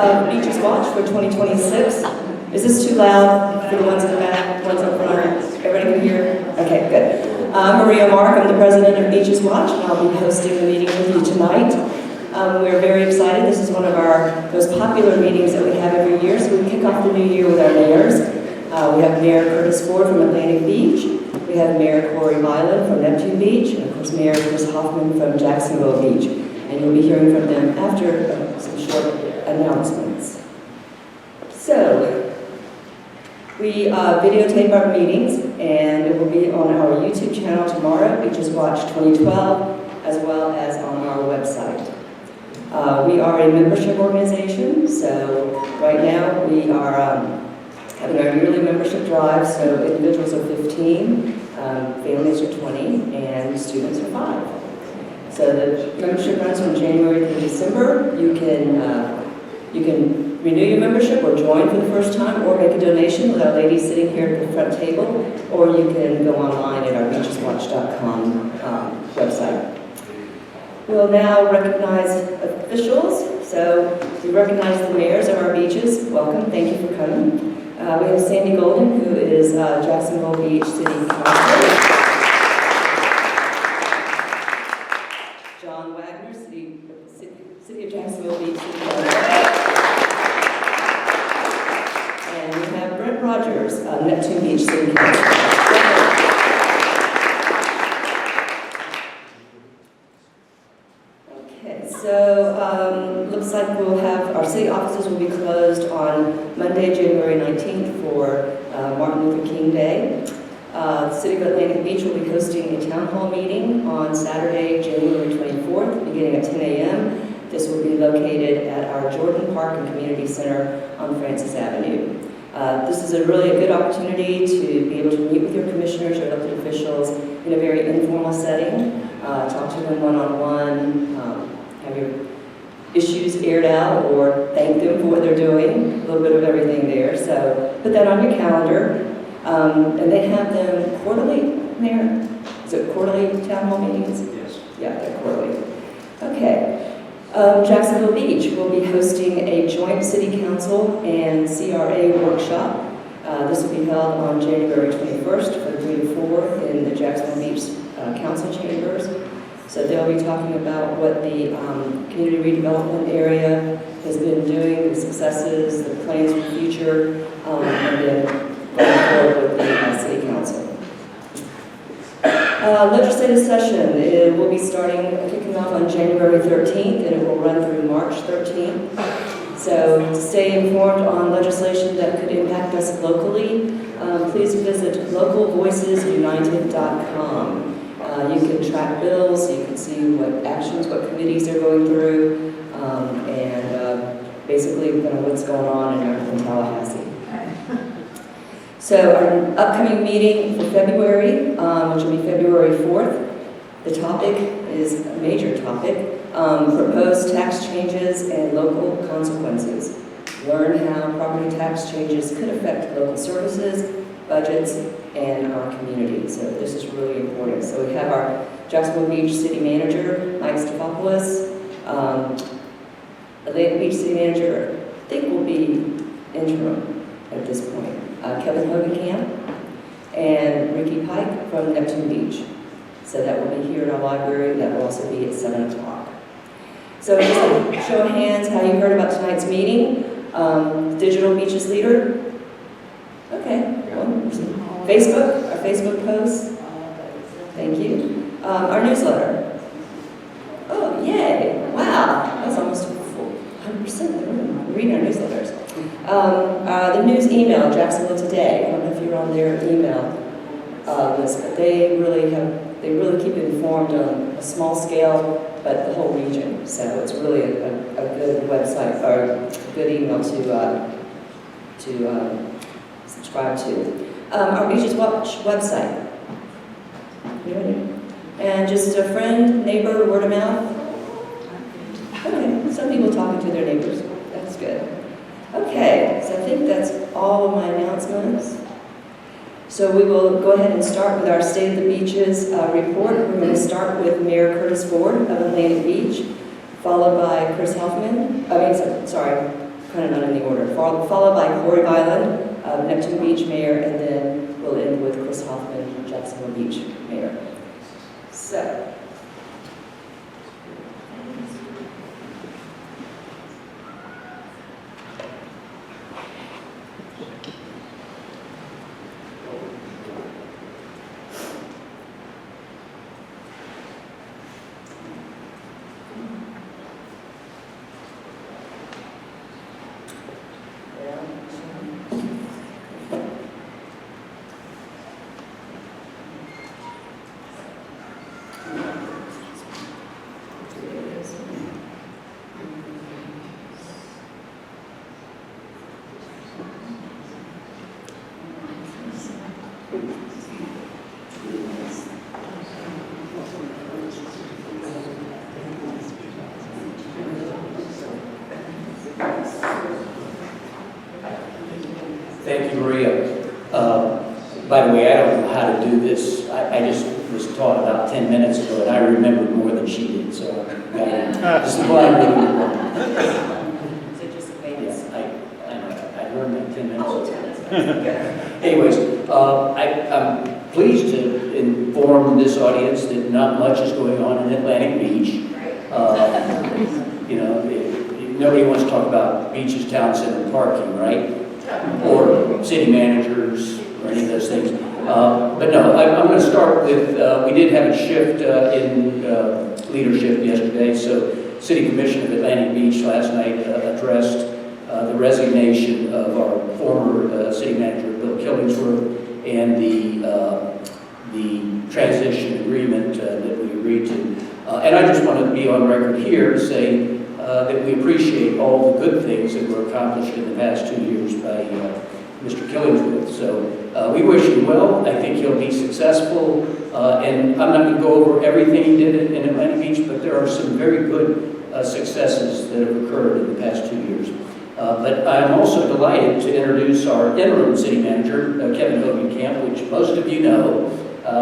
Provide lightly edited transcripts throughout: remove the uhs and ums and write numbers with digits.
of Beaches Watch for 2026. Is this too loud for the ones in the back, ones up front? Everybody can hear? Okay, good. I'm Maria Mark. I'm the president of Beaches Watch, and I'll be hosting the meeting with you tonight. We're very excited. This is one of our most popular meetings that we have every year, so we kick off the new year with our mayors. We have Mayor Curtis Ford from Atlantic Beach. We have Mayor Cori Bylund from Neptune Beach, and of course Mayor Hoffman from Jacksonville Beach. And you'll be hearing from them after some short announcements. So, we videotape our meetings, and it will be on our YouTube channel tomorrow, Beaches Watch 2012, as well as on our website. We are a membership organization, so right now we are having our yearly membership drive, so individuals are 15, families are 20, and students are 5. So the membership runs from January to December. You can renew your membership or join for the first time or make a donation with our ladies sitting here at the front table, or you can go online at our beacheswatch.com website. We'll now recognize officials. So we recognize the mayors of our beaches. Welcome, thank you for coming. We have Sandy Golden, who is Jacksonville Beach City Council. John Wagner, City of Jacksonville Beach City Council. And we have Brent Rogers, Neptune Beach City Council. Okay, so looks like we'll have, our city offices will be closed on Monday, January 19th for Martin Luther King Day. The City of Atlantic Beach will be hosting a town hall meeting on Saturday, January 24th, beginning at 10 a.m. This will be located at our Jordan Park and Community Center on Francis Avenue. This is a really good opportunity to be able to meet with your commissioners or elected officials in a very informal setting, talk to them one-on-one, have your issues aired out or thank them for what they're doing, a little bit of everything there. So put that on your calendar. And they have them quarterly, Mayor? Is it quarterly town hall meetings? Yes. Yeah, they're quarterly. Okay. Jacksonville Beach will be hosting a joint City Council and CRA workshop. This will be held on January 21st from 3 to 4 in the Jacksonville Beach Council chambers. So they'll be talking about what the community redevelopment area has been doing, the successes, the plans for the future, and then going forward with the City Council. Legislative session, it will be kicking off on January 13th, and it will run through March 13th. So to stay informed on legislation that could impact us locally, please visit localvoicesunited.com. You can track bills, you can see what actions, what committees they're going through, and basically kind of what's going on in Tallahassee. So our upcoming meeting for February, which will be February 4th, the topic is a major topic, proposed tax changes and local consequences. Learn how property tax changes could affect local services, budgets, and our community. So this is really important. So we have our Jacksonville Beach City Manager, Mike Stefopoulos. Atlantic Beach City Manager, I think will be interim at this point. Kevin Hogenkamp and Ricky Pike from Neptune Beach. So that will be here in our library. That will also be at 7 o'clock. So just a show of hands, how you heard about tonight's meeting. Digital Beaches Leader. Okay. Facebook, our Facebook posts. Thank you. Our newsletter. Oh, yay. Wow. That's almost 100% of the room reading our newsletters. The news email, Jacksonville Today. I don't know if you're on their email list, but they really keep it informed on a small scale, but the whole region. So it's really a good website or a good email to subscribe to. Our Beaches Watch website. You ready? And just a friend, neighbor, word of mouth. Okay, some people talking to their neighbors. That's good. Okay, so I think that's all of my announcements. So we will go ahead and start with our State of the Beaches report. We're going to start with Mayor Curtis Ford of Atlantic Beach, followed by Chris Hoffman. kind of not in the order. Followed by Cori Bylund, Neptune Beach Mayor, and then we'll end with Chris Hoffman, Jacksonville Beach Mayor. So. Thank you, Maria. By the way, I don't know how to do this. I just was taught about 10 minutes ago, and I remembered more than she did, so this is why I'm really good. So just wait. Yes, I learned that 10 minutes ago. Anyways, I'm pleased to inform this audience that not much is going on in Atlantic Beach. You know, nobody wants to talk about beaches, town center, parking, right? Or city managers, or any of those things. But no, I'm going to start with, we did have a shift in leadership yesterday. So City Commission of Atlantic Beach last night addressed the resignation of our former city manager, Bill Killingsworth, and the transition agreement that we agreed to. And I just want to be on record here to say that we appreciate all the good things that were accomplished in the past 2 years by Mr. Killingsworth. So we wish him well. I think he'll be successful. And I'm not going to go over everything he did in Atlantic Beach, but there are some very good successes that have occurred in the past 2 years. But I'm also delighted to introduce our interim city manager, Kevin Hogenkamp, which most of you know.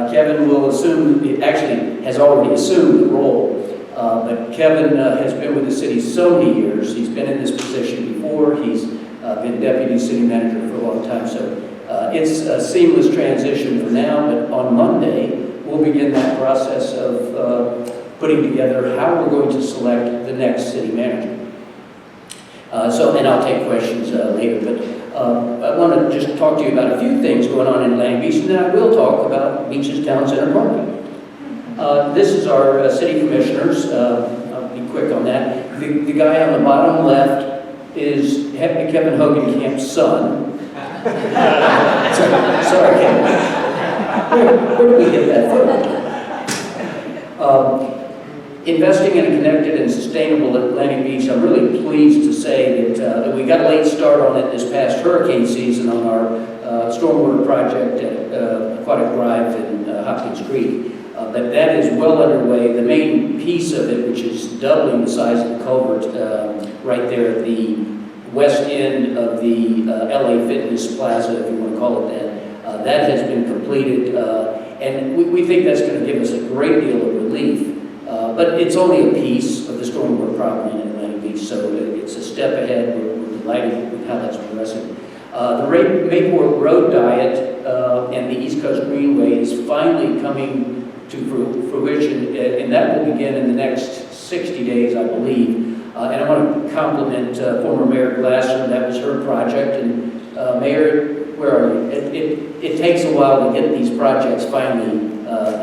Kevin will assume, actually has already assumed the role. But Kevin has been with the city so many years. He's been in this position before. He's been deputy city manager for a long time. So it's a seamless transition for now, but on Monday, we'll begin that process of putting together how we're going to select the next city manager. And I'll take questions later, but I want to just talk to you about a few things going on in Atlantic Beach, and then I will talk about beaches, town center, parking. This is our city commissioners. I'll be quick on that. The guy on the bottom left is Kevin Hogenkamp's son. Sorry, Kevin. Where did we get that from? Investing in a connected and sustainable Atlantic Beach, I'm really pleased to say that we got a late start on it this past hurricane season on our stormwater project at Aquatic Drive and Hopkins Creek. But that is well underway. The main piece of it, which is doubling the size of the culvert right there at the west end of the LA Fitness Plaza, if you want to call it that, that has been completed. And we think that's going to give us a great deal of relief. But it's only a piece of the stormwater problem in Atlantic Beach, so it's a step ahead. We're delighted with how that's progressing. The Mayport Road Diet and the East Coast Greenway is finally coming to fruition, and that will begin in the next 60 days, I believe. And I want to compliment former Mayor Glasser. That was her project. And Mayor, where are you? It takes a while to get these projects finally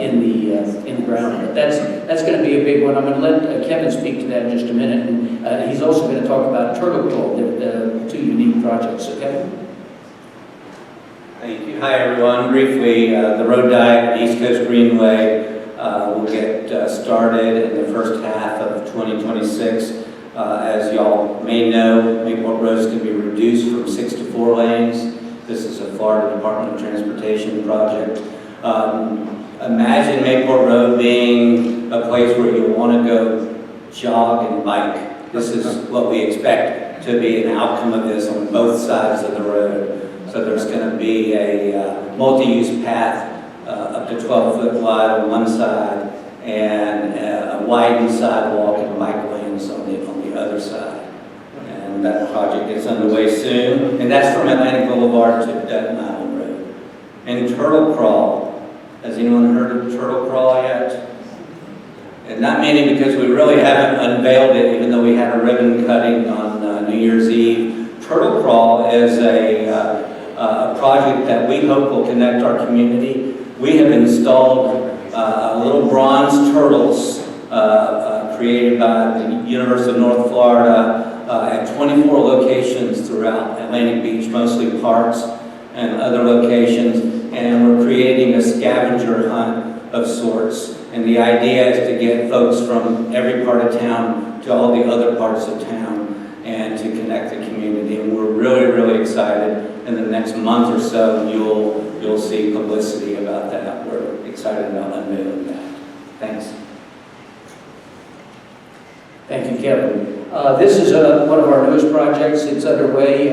in the ground, but that's going to be a big one. I'm going to let Kevin speak to that in just a minute, and he's also going to talk about Turtle Cove, the two unique projects. So, Kevin. Thank you. Hi, everyone. Briefly, the road diet, East Coast Greenway, will get started in the first half of 2026. As y'all may know, Mayport Road is going to be reduced from 6 to 4 lanes. This is a Florida Department of Transportation project. Imagine Mayport Road being a place where you want to go jog and bike. This is what we expect to be an outcome of this on both sides of the road. So there's going to be a multi-use path up to 12 foot wide on one side and a widened sidewalk and bike lanes on the other side. And and that project is underway soon. And that's from Atlantic Boulevard to Denton Island Road. And Turtle Crawl. Has anyone heard of Turtle Crawl yet? And not many, because we really haven't unveiled it, even though we had a ribbon cutting on New Year's Eve. Turtle Crawl is a project that we hope will connect our community. We have installed little bronze turtles created by the University of North Florida at 24 locations throughout Atlantic Beach, mostly parks and other locations. And we're creating a scavenger hunt of sorts. And the idea is to get folks from every part of town to all the other parts of town and to connect the community. And we're really, really excited. In the next month or so, you'll see publicity about that. We're excited about unveiling that. Thanks. Thank you, Kevin. This is one of our newest projects. It's underway.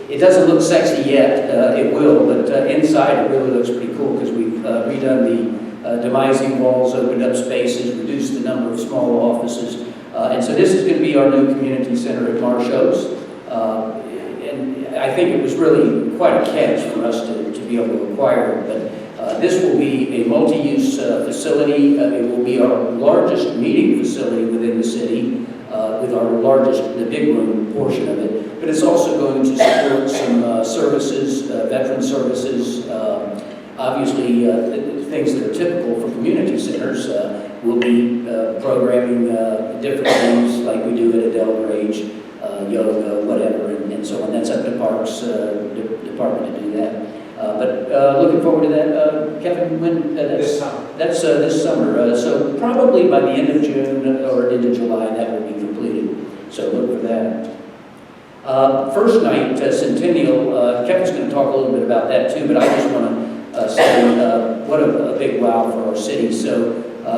It doesn't look sexy yet. It will, but inside it really looks pretty cool because we've redone the demising walls, opened up spaces, reduced the number of small offices. And so this is going to be our new community center at Marshall's. And I think it was really quite a catch for us to be able to acquire it. But this will be a multi-use facility. It will be our largest meeting facility within the city, with our largest, the big room portion of it. But it's also going to support some services, veteran services, obviously things that are typical for community centers. We'll be programming different things like we do at Adele Grange, yoga, whatever, and so on. That's up to Parks Department to do that. But looking forward to that. Kevin, when? This summer. That's this summer. So probably by the end of June or into July, that will be completed. So look for that. First night, Centennial, Kevin's going to talk a little bit about that too, but I just want to say what a big wow for our city. So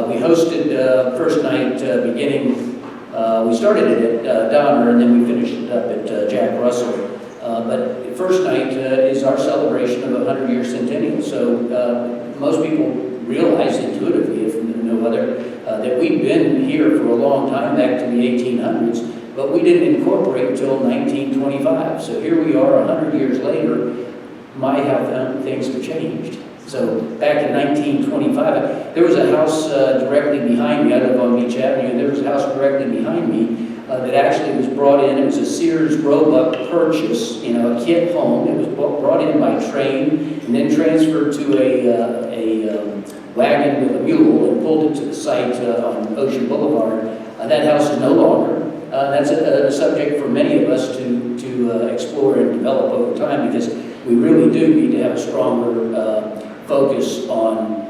we hosted first night beginning, we started it at Donner and then we finished it up at Jack Russell. But first night is our celebration of a 100-year centennial. So most people realize intuitively, if no other, that we've been here for a long time, back to the 1800s, but we didn't incorporate until 1925. So here we are 100 years later. My, how things have changed. So back in 1925, there was a house directly behind me. I live on Beach Avenue. There was a house directly behind me that actually was brought in. It was a Sears Roebuck purchase, a kit home. It was brought in by train and then transferred to a wagon with a mule and pulled it to the site on Ocean Boulevard. That house is no longer. That's a subject for many of us to explore and develop over time, because we really do need to have a stronger focus on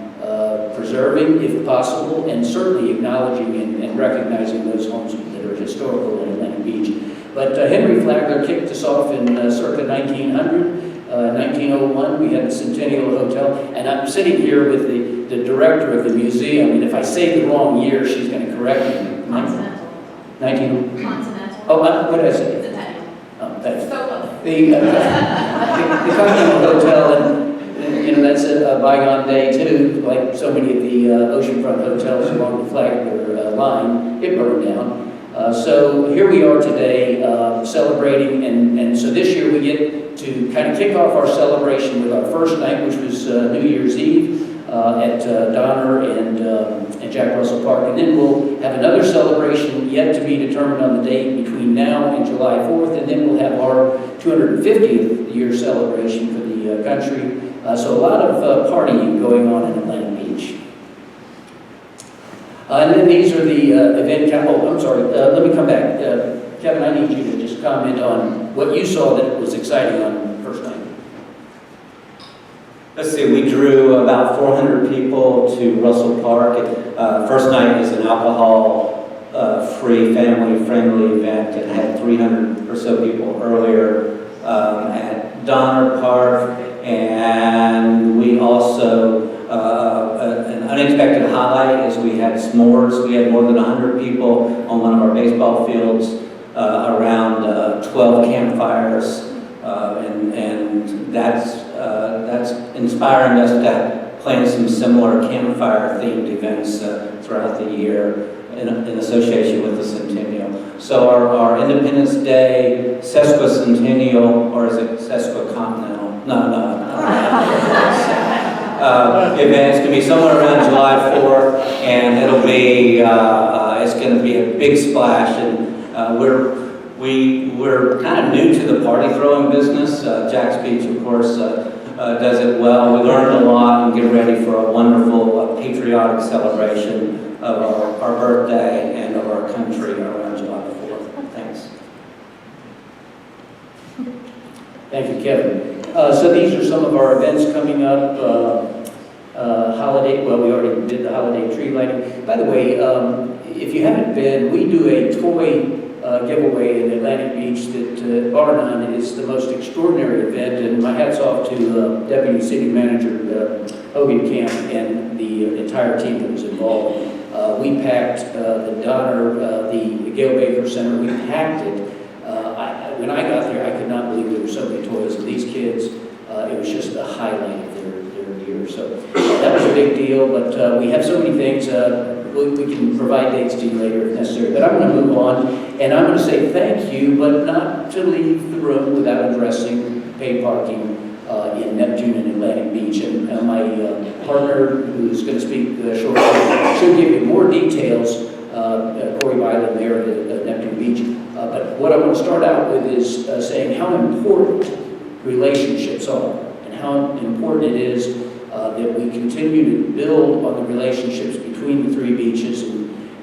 preserving, if possible, and certainly acknowledging and recognizing those homes that are historical in Atlantic Beach. But Henry Flagler kicked us off in circa 1900. 1901, we had the Centennial Hotel, and I'm sitting here with the director of the museum, and if I say the wrong year, she's going to correct me. Continental. 19... Continental. Oh, what did I say? Centennial. Oh, thanks. So close. The Continental Hotel, and that's a bygone day too, like so many of the oceanfront hotels along the Flagler line. It burned down. So here we are today celebrating, and so this year we get to kind of kick off our celebration with our first night, which was New Year's Eve at Donner and Jack Russell Park. And then we'll have another celebration yet to be determined on the date between now and July 4th, and then we'll have our 250th year celebration for the country. So a lot of partying going on in Atlantic Beach. And then these are the event I'm sorry, let me come back. Kevin, I need you to just comment on what you saw that was exciting on first night. Let's see, we drew about 400 people to Russell Park. First night is an alcohol-free, family-friendly event, and had 300 or so people earlier at Donner Park. And we also, an unexpected highlight is we had s'mores. We had more than 100 people on one of our baseball fields, around 12 campfires, and that's inspiring us to plan some similar campfire-themed events throughout the year in association with the Centennial. So our Independence Day sesquicentennial, or is it sesquicontinental? No. Event's going to be somewhere around July 4th, and it'll be, it's going to be a big splash, and we're kind of new to the party throwing business. Jack's Beach, of course, does it well. We learned a lot and get ready for a wonderful patriotic celebration of our birthday and of our country around July 4th. Thanks. Thank you, Kevin. So these are some of our events coming up. Holiday, well, we already did the holiday tree lighting. By the way, if you haven't been, we do a toy giveaway in Atlantic Beach that, bar none, is the most extraordinary event, and my hat's off to Deputy City Manager Hogan Camp and the entire team that was involved. We packed the Donner, the Gail Baker Center, we packed it. When I got there, I could not believe there were so many toys, and these kids, it was just the highlight of their year. So that was a big deal, but we have so many things. We can provide dates to you later if necessary. But I'm going to move on, and I'm going to say thank you, but not to leave the room without addressing paid parking in Neptune and Atlantic Beach. And my partner, who's going to speak shortly, should give you more details, Cori Bylund there at Neptune Beach. But what I want to start out with is saying how important relationships are, and how important it is that we continue to build on the relationships between the three beaches,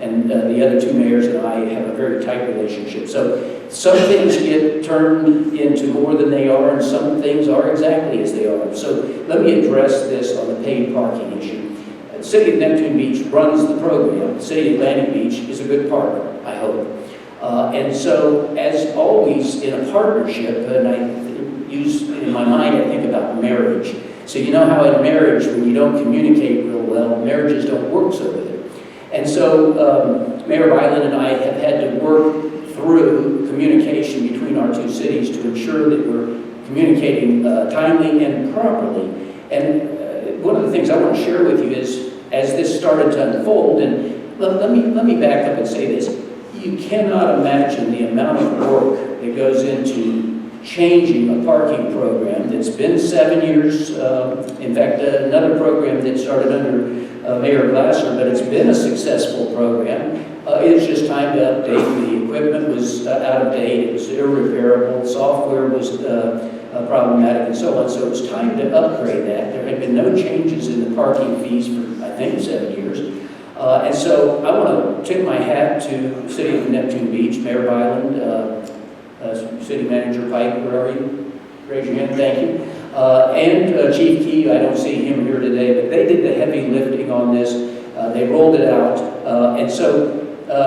and the other two mayors and I have a very tight relationship. So some things get turned into more than they are, and some things are exactly as they are. So let me address this on the paid parking issue. The City of Neptune Beach runs the program. The City of Atlantic Beach is a good partner, I hope. And so, as always in a partnership, and I use in my mind, I think about marriage. So you know how in marriage, when you don't communicate real well, marriages don't work so good. And so Mayor Bylund and I have had to work through communication between our two cities to ensure that we're communicating timely and properly. And one of the things I want to share with you is, as this started to unfold, and let me back up and say this. You cannot imagine the amount of work that goes into changing a parking program that's been 7 years. In fact, another program that started under Mayor Glasser, but it's been a successful program. It's just time to update. The equipment was out of date. It was irreparable. Software was problematic, and so on. So it was time to upgrade that. There had been no changes in the parking fees for, I think, 7 years. And so I want to tip my hat to City of Neptune Beach, Mayor Bylund, City Manager Pike, where are you? Raise your hand, thank you. And Chief Key, I don't see him here today, but they did the heavy lifting on this. They rolled it out. And so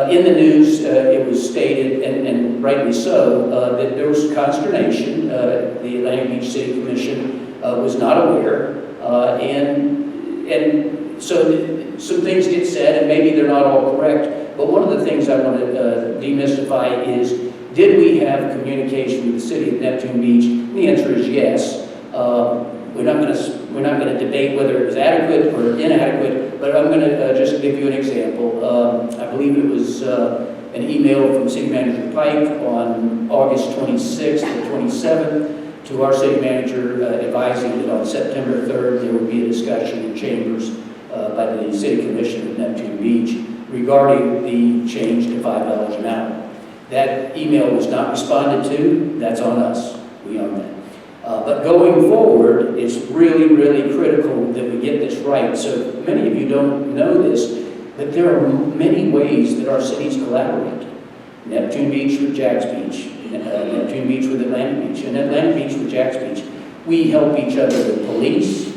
in the news, it was stated, and rightly so, that there was consternation. The Atlantic Beach City Commission was not aware. And so some things get said, and maybe they're not all correct, but one of the things I want to demystify is, did we have communication with the City of Neptune Beach? And the answer is yes. We're not going to debate whether it was adequate or inadequate, but I'm going to just give you an example. I believe it was an email from City Manager Pike on August 26th or 27th to our City Manager advising that on September 3rd there would be a discussion in chambers by the City Commission of Neptune Beach regarding the change to $5 an hour. That email was not responded to. That's on us. We own that. But going forward, it's really, really critical that we get this right. So many of you don't know this, but there are many ways that our cities collaborate. Neptune Beach with Jack's Beach, Neptune Beach with Atlantic Beach, and Atlantic Beach with Jack's Beach. We help each other with police.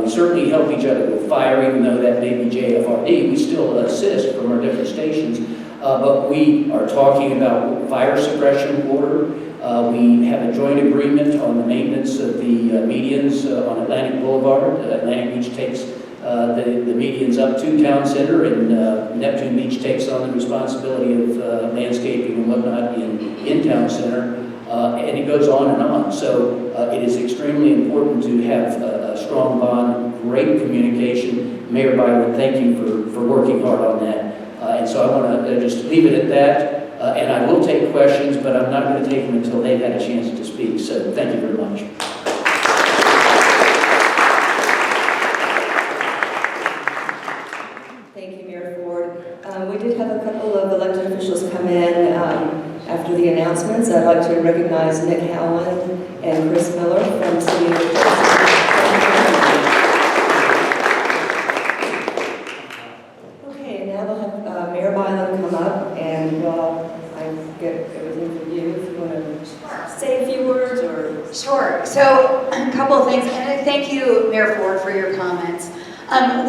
We certainly help each other with fire, even though that may be JFRD. We still assist from our different stations. But we are talking about fire suppression order. We have a joint agreement on the maintenance of the medians on Atlantic Boulevard. Atlantic Beach takes the medians up to Town Center, and Neptune Beach takes on the responsibility of landscaping and whatnot in Town Center. And it goes on and on. So it is extremely important to have a strong bond, great communication. Mayor Bylund, thank you for working hard on that. And so I want to just leave it at that. And I will take questions, but I'm not going to take them until they've had a chance to speak. So thank you very much. Thank you, Mayor Ford. We did have a couple of elected officials come in after the announcements. I'd like to recognize Nick Howland and Chris Miller from City of Okay, now they'll have Mayor Bylund come up, and while I get everything from you, if you want to say a few words or... Sure. So a couple of things, and thank you, Mayor Ford, for your comments.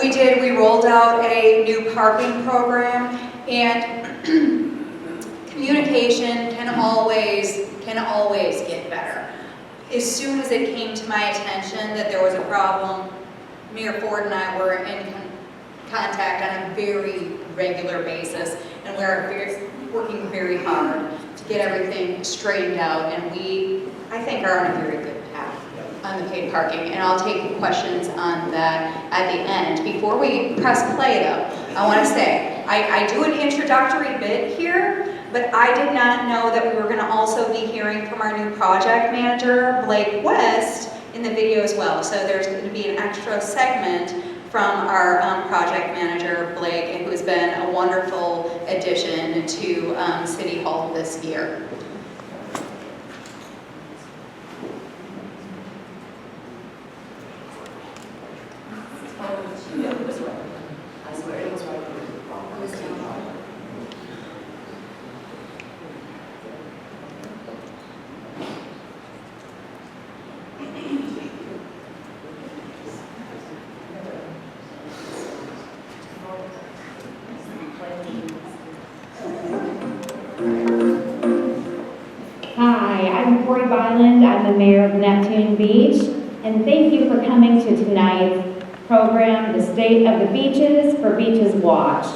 We rolled out a new parking program, and communication can always get better. As soon as it came to my attention that there was a problem, Mayor Ford and I were in contact on a very regular basis, and we're working very hard to get everything straightened out, and I think, are on a very good path on the paid parking, and I'll take questions on that at the end. Before we press play, though, I want to say, I do an introductory bit here, but I did not know that we were going to also be hearing from our new project manager, Blake West, in the video as well. So there's going to be an extra segment from our project manager, Blake, who has been a wonderful addition to City Hall this year. I swear it was right. Hi, I'm Cori Bylund. I'm the mayor of Neptune Beach, and thank you for coming to tonight's program, The State of the Beaches for Beaches Watch.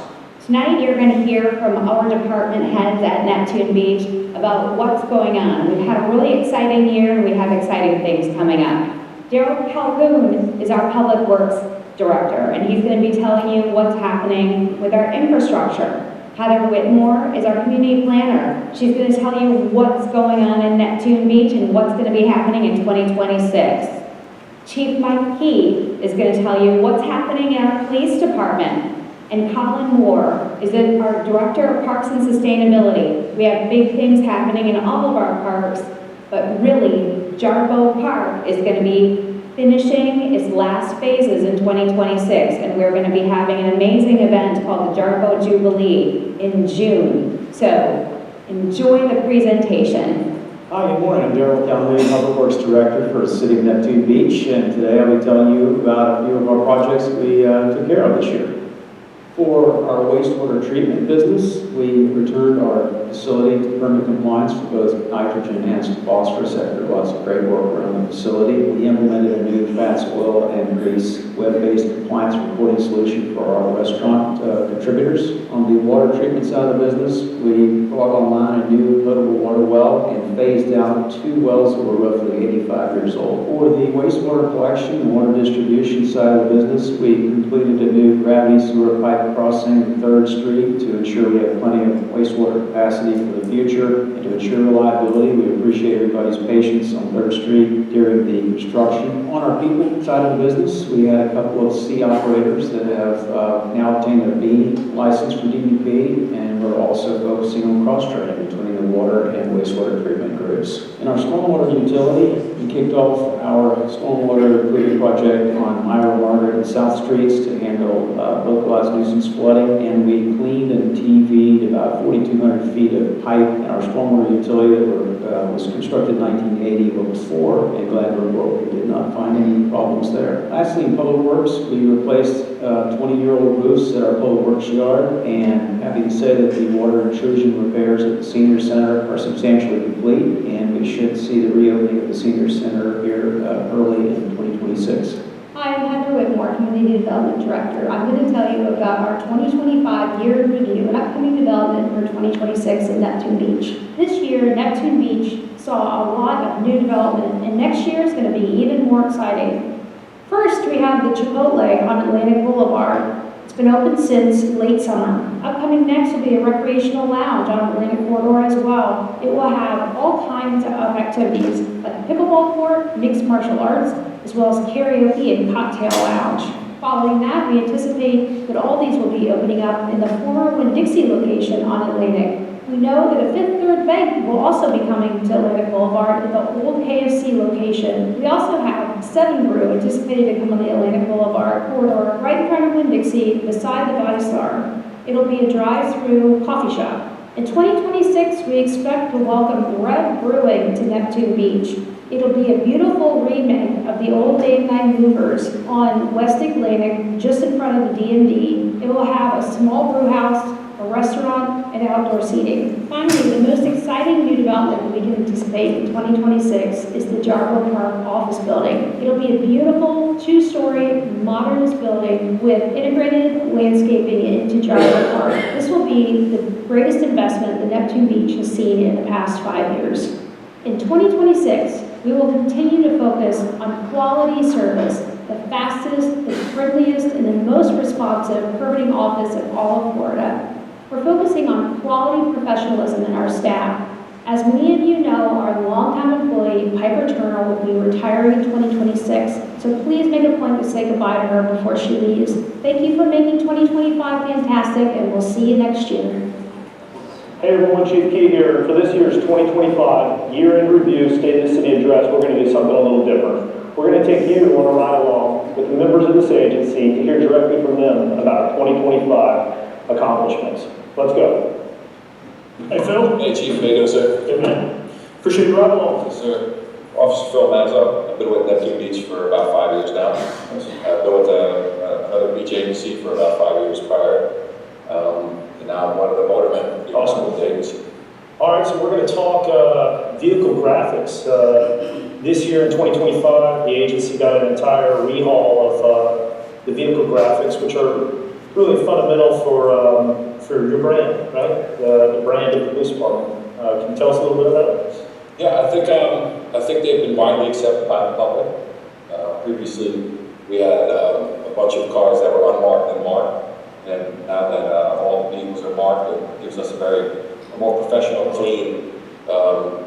Tonight you're going to hear from our department heads at Neptune Beach about what's going on. We've had a really exciting year, and we have exciting things coming up. Daryl Calhoun is our Public Works Director, and he's going to be telling you what's happening with our infrastructure. Heather Whitmore is our community planner. She's going to tell you what's going on in Neptune Beach and what's going to be happening in 2026. Chief Mike Key is going to tell you what's happening in our police department. And Colin Moore is our Director of Parks and Sustainability. We have big things happening in all of our parks, but really, Jarboe Park is going to be finishing its last phases in 2026, and we're going to be having an amazing event called the Jarboe Jubilee in June. So, enjoy the presentation. Hi, good morning. I'm Daryl Calhoun, Public Works Director for the City of Neptune Beach, and today I'll be telling you about a few of our projects we took care of this year. For our wastewater treatment business, we returned our facility to permit compliance for both nitrogen and phosphorus after lots of great work around the facility. We implemented a new fats, oil, and grease web-based compliance reporting solution for our restaurant contributors. On the water treatment side of the business, we brought online a new potable water well and phased out 2 wells that were roughly 85 years old. For the wastewater collection and water distribution side of the business, we completed a new gravity sewer pipe crossing 3rd Street to ensure we have plenty of wastewater capacity for the future and to ensure reliability. We appreciate everybody's patience on 3rd Street during the construction. On our people side of the business, we had a couple of C operators that have now obtained their B license for DEP, and we're also focusing on cross-training between the water and wastewater treatment groups. In our stormwater utility, we kicked off our stormwater improvement project on Myra, Margaret, and South Streets to handle localized nuisance flooding, and we cleaned and TV'd about 4,200 feet of pipe in our stormwater utility that was constructed in 1980, but before in Glen River, we did not find any problems there. Lastly, in Public Works, we replaced 20-year-old roofs at our Public Works yard, and happy to say that the water intrusion repairs at the Senior Center are substantially complete, and we should see the reopening of the Senior Center here early in 2026. Hi, I'm Heather Whitmore, Community Development Director. I'm going to tell you about our 2025 year in review and upcoming development for 2026 in Neptune Beach. This year, Neptune Beach saw a lot of new development, and next year is going to be even more exciting. First, we have the Chipotle on Atlantic Boulevard. It's been open since late summer. Upcoming next will be a recreational lounge on Atlantic Corridor as well. It will have all kinds of activities like a pickleball court, mixed martial arts, as well as karaoke and cocktail lounge. Following that, we anticipate that all these will be opening up in the former Winn-Dixie location on Atlantic. We know that a Fifth Third Bank will also be coming to Atlantic Boulevard in the old KFC location. We also have 7 Brew anticipated to come on the Atlantic Boulevard corridor right in front of Winn-Dixie beside the ViStar. It'll be a drive-through coffee shop. In 2026, we expect to welcome Red Brewing to Neptune Beach. It'll be a beautiful remake of the old Dave Mag Movers on West Atlantic, just in front of the D&D. It will have a small brew house, a restaurant, and outdoor seating. Finally, the most exciting new development we can anticipate in 2026 is the Jarbo Park office building. It'll be a beautiful 2-story modernist building with integrated landscaping into Jarbo Park. This will be the greatest investment the Neptune Beach has seen in the past 5 years. In 2026, we will continue to focus on quality service, the fastest, the friendliest, and the most responsive permitting office in all of Florida. We're focusing on quality professionalism in our staff. As many of you know, our longtime employee, Piper Turner, will be retiring in 2026, so please make a point to say goodbye to her before she leaves. Thank you for making 2025 fantastic, and we'll see you next year. Hey everyone, Chief Key here. For this year's 2025 year-end review, State of the City Address, we're going to do something a little different. We're going to take you on a ride along with the members of this agency to hear directly from them about our 2025 accomplishments. Let's go. Hey Phil. Hey Chief, how you doing, sir? Good man. Appreciate you riding along. Yes, sir. Officer Phil Mazzo. I've been with Neptune Beach for about 5 years now. I've been with another beach agency for about 5 years prior. And now I'm one of the motormen. Awesome. With the agency. All right, so we're going to talk vehicle graphics. This year in 2025, the agency got an entire rehaul of the vehicle graphics, which are really fundamental for your brand, right? The brand of the police department. Can you tell us a little bit about it? Yeah, I think they've been widely accepted by the public. Previously, we had a bunch of cars that were unmarked and marked, and now that all the vehicles are marked, it gives us a more professional, clean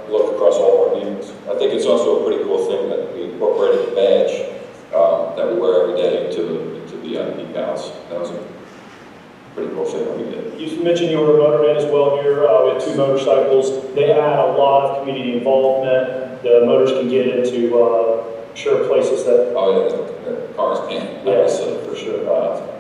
look across all of our vehicles. I think it's also a pretty cool thing that we incorporated the badge that we wear every day into the decals. That was a pretty cool thing that we did. You mentioned you were a motorman as well here. We have 2 motorcycles. They add a lot of community involvement. The motors can get into sure places that... Oh yeah, the cars can't. Yeah, for sure.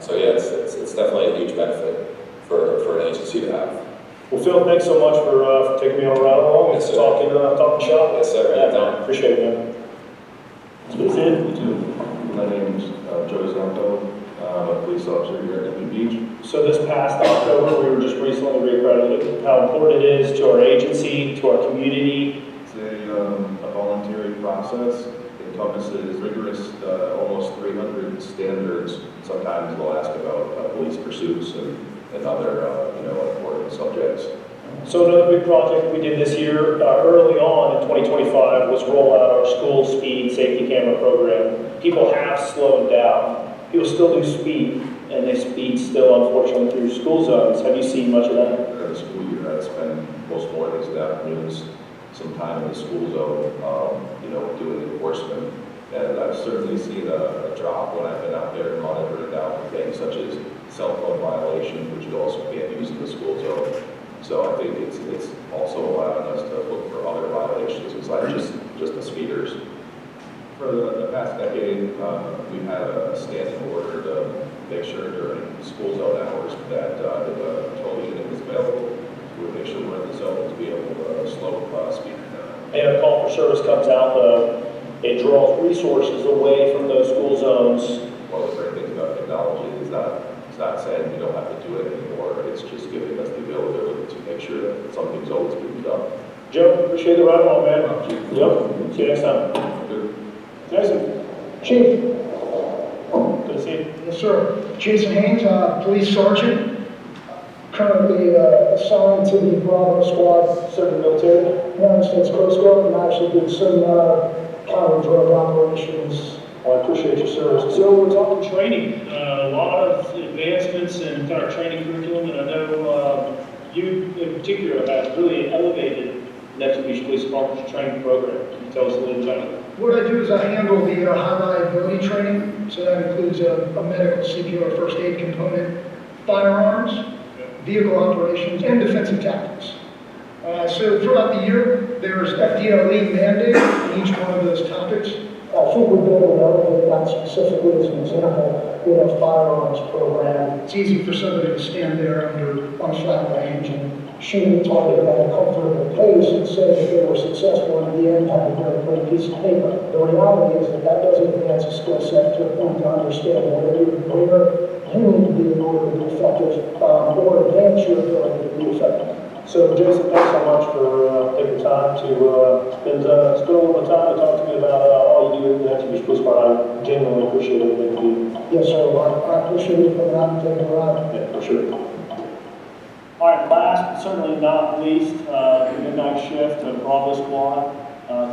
So yeah, it's definitely a huge benefit for an agency to have. Well, Phil, thanks so much for taking me on a ride along. Yes, sir. Talking shop. Yes, sir. Yeah, appreciate it, man. That's it. You too. My name is Joe Zanto. I'm a police officer here at Neptune Beach. So this past October, we were just recently re-accredited. How important it is to our agency, to our community. It's a voluntary process. It encompasses rigorous, almost 300 standards. Sometimes they'll ask about police pursuits and other, important subjects. So another big project we did this year, early on in 2025, was roll out our school speed safety camera program. People have slowed down. People still do speed, and they speed still, unfortunately, through school zones. Have you seen much of that? The school year, I spend most mornings and afternoons, some time in the school zone, doing enforcement. And I've certainly seen a drop when I've been out there monitoring down things such as cell phone violations, which you also can't use in the school zone. So I think it's also allowing us to look for other violations besides just the speeders. For the past decade, we've had a standing order to make sure during school zone hours that if a patrol unit is available, we make sure we're in the zone to be able to slow speed down. And a call for service comes out, it draws resources away from those school zones. One of the great things about technology is that it's not saying we don't have to do it anymore. It's just giving us the availability to make sure that something's always being done. Joe, appreciate the ride along, man. Yep. See you next time. Good. Jason. Chief. Good to see you. Yes, sir. Jason Haynes, police sergeant, currently assigned to the Bravo Squad, Serving military. United States Coast Guard, and actually did some counter drug operations. Well, I appreciate your service. So we're talking training. a lot of advancements in our training curriculum, and I know you in particular have really elevated Neptune Beach Police Department's training program. Can you tell us a little about it? What I do is I handle the high liability training, so that includes a medical CPR first aid component, firearms, vehicle operations, and defensive tactics. So throughout the year, there's FDLE mandate in each one of those topics. I think we've been able to elevate that specifically as an example with our firearms program. It's easy for somebody to stand there on a flat range and shoot a target at a comfortable pace and say that they were successful and at the end have a very pretty piece of paper. The reality is that that doesn't advance a skill set to a point to understand where you need to be in order to be effective or advance your ability to be effective. So, Jason, thanks so much for taking time to spend a little bit of time to talk to me about all you do at the Neptune Beach Police Department. I genuinely appreciate everything you do. Yes, sir. I appreciate you coming out and taking a ride. Yeah, for sure. All right, last but certainly not least, the midnight shift of Bravo Squad.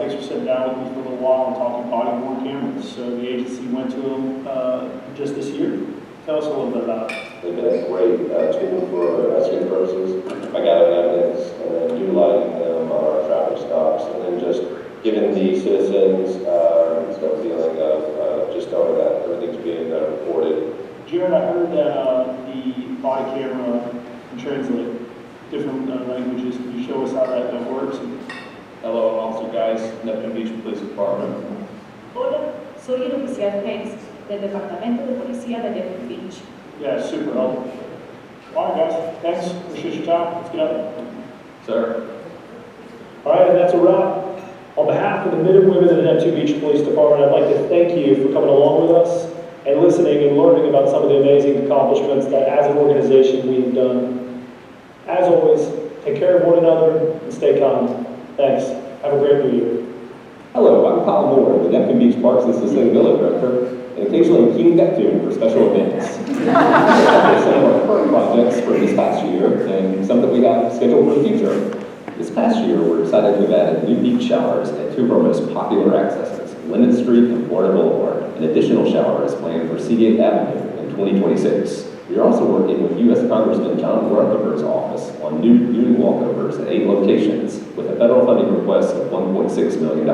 Thanks for sitting down with me for a little while and talking body-worn cameras. So the agency went to them just this year. Tell us a little bit about it. They've been a great tool for rescue purposes. I gathered evidence and then utilizing them on our traffic stops, and then just giving the citizens some feeling of just knowing that everything's being reported. Jared, I heard that the body camera can translate different languages. Can you show us how that works? Hello, I'm Officer Guys, Neptune Beach Police Department. Hola, soy el oficial Hayes del Departamento de Policía de Neptune Beach. Yeah, super helpful. All right, guys. Thanks. Appreciate your time. Let's get up. Sir. All right, and that's a wrap. On behalf of the men and women of the Neptune Beach Police Department, I'd like to thank you for coming along with us and listening and learning about some of the amazing accomplishments that as an organization we've done. As always, take care of one another and stay calm. Thanks. Have a great new year. Hello, I'm Kyle Moore, the Neptune Beach Parks and Sustainability Director, and occasionally King Neptune for special events. Some of our current projects for this past year and some that we have scheduled for the future. This past year, we're excited to have added new beach showers at two of our most popular accesses, Linden Street and Florida Boulevard, and additional showers planned for C8 Avenue in 2026. We are also working with U.S. Congressman John Rutherford's office on new nude walkovers at 8 locations with a federal funding request of $1.6 million.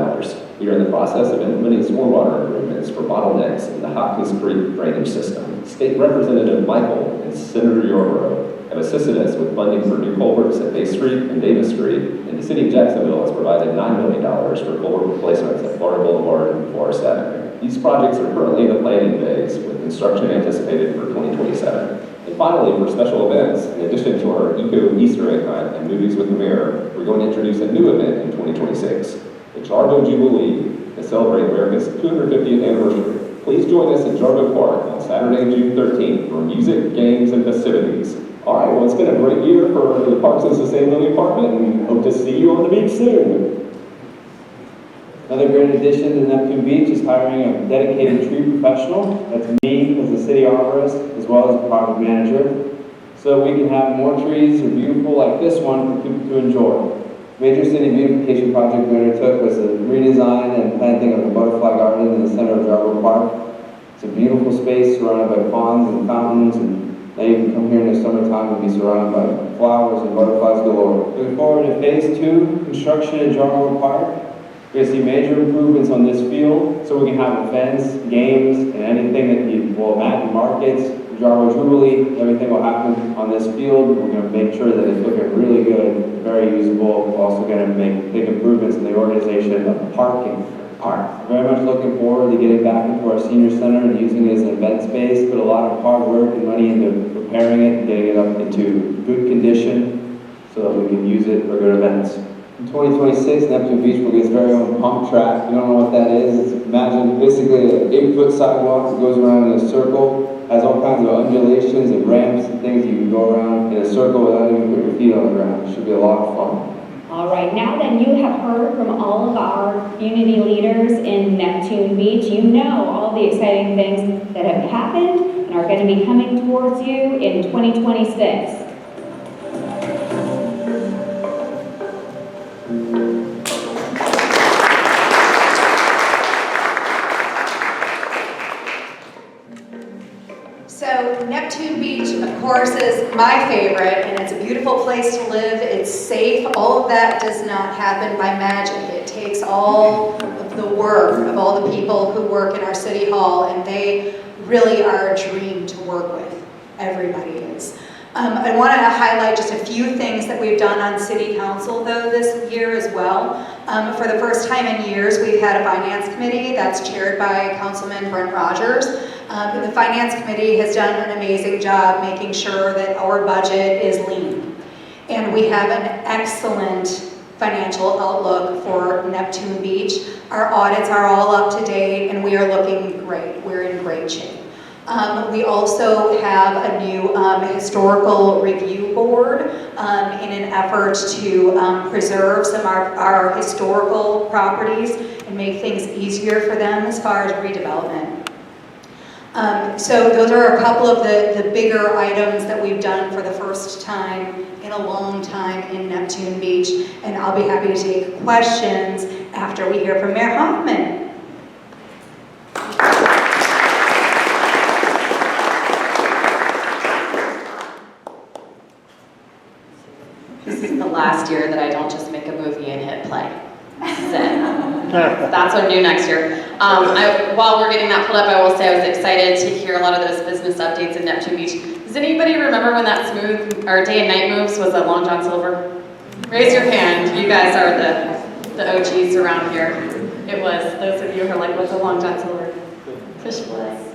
We are in the process of implementing stormwater improvements for bottlenecks in the Hopkins Creek drainage system. State Representative Michael and Senator Yarborough have assisted us with funding for new culverts at Bay Street and Davis Street, and the city of Jacksonville has provided $9 million for culvert replacements at Florida Boulevard and Forest Avenue. These projects are currently in the planning phase, with construction anticipated for 2027. And finally, for special events, in addition to our Eco Easter egg hunt and movies with the mayor, we're going to introduce a new event in 2026, the Jargo Jubilee, to celebrate America's 250th anniversary. Please join us at Jargo Park on Saturday, June 13th for music, games, and festivities. All right, well, it's been a great year for the Parks and Sustainability Department, and hope to see you on the beach soon. Another great addition to Neptune Beach is hiring a dedicated tree professional. That's me as the city arborist, as well as a project manager, so we can have more trees that are beautiful like this one for people to enjoy. Major city beautification project we undertook was the redesign and planting of the butterfly garden in the center of Jargo Park. It's a beautiful space surrounded by ponds and fountains, and now you can come here in the summertime and be surrounded by flowers and butterflies galore. Looking forward to phase 2 construction at Jargo Park. We're going to see major improvements on this field so we can have events, games, and anything that you will imagine, markets, Jargo Jubilee, everything will happen on this field. We're going to make sure that it's looking really good, very usable. We're also going to make big improvements in the organization of parking. Very much looking forward to getting back into our senior center and using it as an event space. Put a lot of hard work and money into preparing it and getting it up into good condition so that we can use it for good events. In 2026, Neptune Beach will get its very own pump track. If you don't know what that is, imagine basically an 8-foot sidewalk that goes around in a circle, has all kinds of undulations and ramps and things you can go around in a circle without even putting your feet on the ground. It should be a lot of fun. All right, now that you have heard from all of our community leaders in Neptune Beach, you know all the exciting things that have happened and are going to be coming towards you in 2026. So my favorite, and it's a beautiful place to live, it's safe, all of that does not happen by magic. It takes all of the work of all the people who work in our city hall, and they really are a dream to work with. Everybody is. I want to highlight just a few things that we've done on City Council, though, this year as well. For the first time in years, we've had a finance committee that's chaired by Councilman Brent Rogers. The finance committee has done an amazing job making sure that our budget is lean. And we have an excellent financial outlook for Neptune Beach. Our audits are all up to date, and we are looking great. We're in great shape. We also have a new historical review board in an effort to preserve some of our historical properties and make things easier for them as far as redevelopment. So those are a couple of the bigger items that we've done for the first time in a long time in Neptune Beach, and I'll be happy to take questions after we hear from Mayor Hoffman. This is the last year that I don't just make a movie and hit play. This is it. That's what I'm doing next year. While we're getting that pulled up, I will say I was excited to hear a lot of those business updates in Neptune Beach. Does anybody remember when that smooth or day and night moves was at Long John Silver? Raise your hand. You guys are the OGs around here. It was. Those of you who are like, what's a Long John Silver? Fish fillets.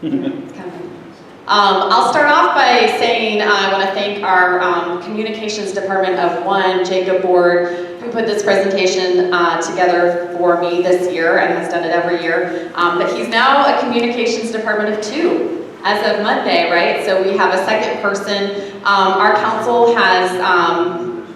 It's coming. I'll start off by saying I want to thank our communications department of one, Jacob Board, who put this presentation together for me this year and has done it every year. But he's now a communications department of two as of Monday, right? So we have a second person. Our council has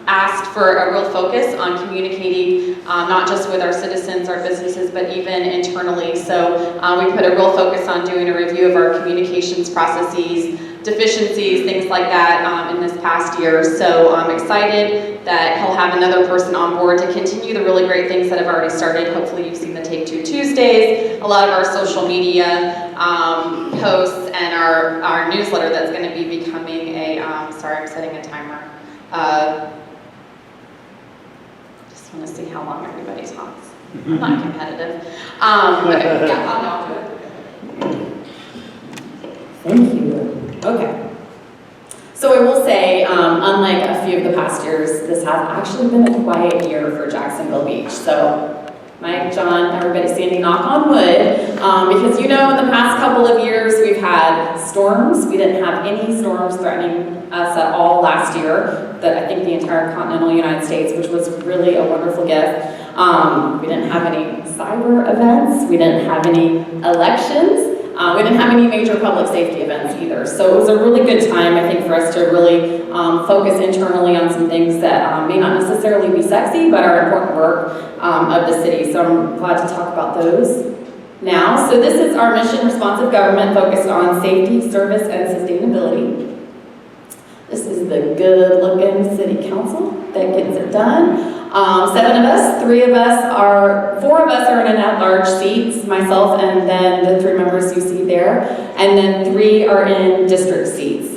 asked for a real focus on communicating, not just with our citizens, our businesses, but even internally. So we put a real focus on doing a review of our communications processes, deficiencies, things like that in this past year. So I'm excited that he'll have another person on board to continue the really great things that have already started. Hopefully you've seen the Take Two Tuesdays, a lot of our social media posts, and our newsletter that's going to be becoming a, sorry, I'm setting a timer. Just want to see how long everybody talks. I'm not competitive. Okay, yeah, I'll do it. Thank you. Okay. So I will say, unlike a few of the past years, this has actually been a quiet year for Jacksonville Beach. So Mike, John, everybody standing knock on wood, because you know in the past couple of years we've had storms. We didn't have any storms threatening us at all last year, that I think the entire continental United States, which was really a wonderful gift. We didn't have any cyber events. We didn't have any elections. We didn't have any major public safety events either. So it was a really good time, I think, for us to really focus internally on some things that may not necessarily be sexy, but are important work of the city. So I'm glad to talk about those now. So this is our mission, responsive government, focused on safety, service, and sustainability. This is the good-looking city council that gets it done. 7 of us, 4 of us are in at-large seats, myself and then the 3 members you see there, and then 3 are in district seats.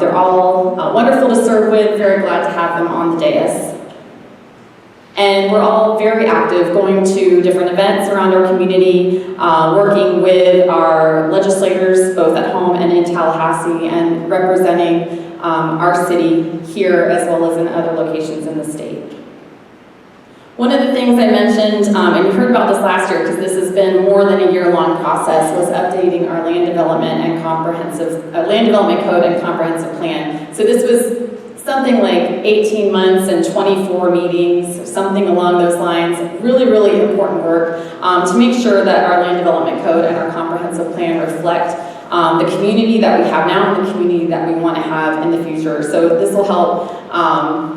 They're all wonderful to serve with, very glad to have them on the dais. And we're all very active, going to different events around our community, working with our legislators, both at home and in Tallahassee, and representing our city here as well as in other locations in the state. One of the things I mentioned, and you heard about this last year because this has been more than a year-long process, was updating our land development and land development code and comprehensive plan. So this was something like 18 months and 24 meetings, something along those lines. Really, really important work to make sure that our land development code and our comprehensive plan reflect the community that we have now and the community that we want to have in the future. So this will help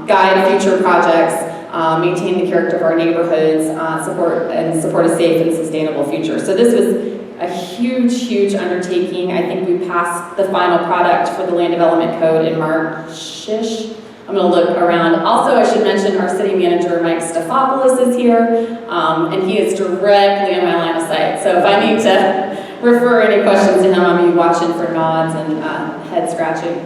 guide future projects, maintain the character of our neighborhoods, support a safe and sustainable future. So this was a huge, huge undertaking. I think we passed the final product for the land development code in March-ish. I'm going to look around. Also, I should mention our city manager, Mike Stefopoulos, is here, and he is directly in my line of sight. So if I need to refer any questions to him, I'll be watching for nods and head scratching.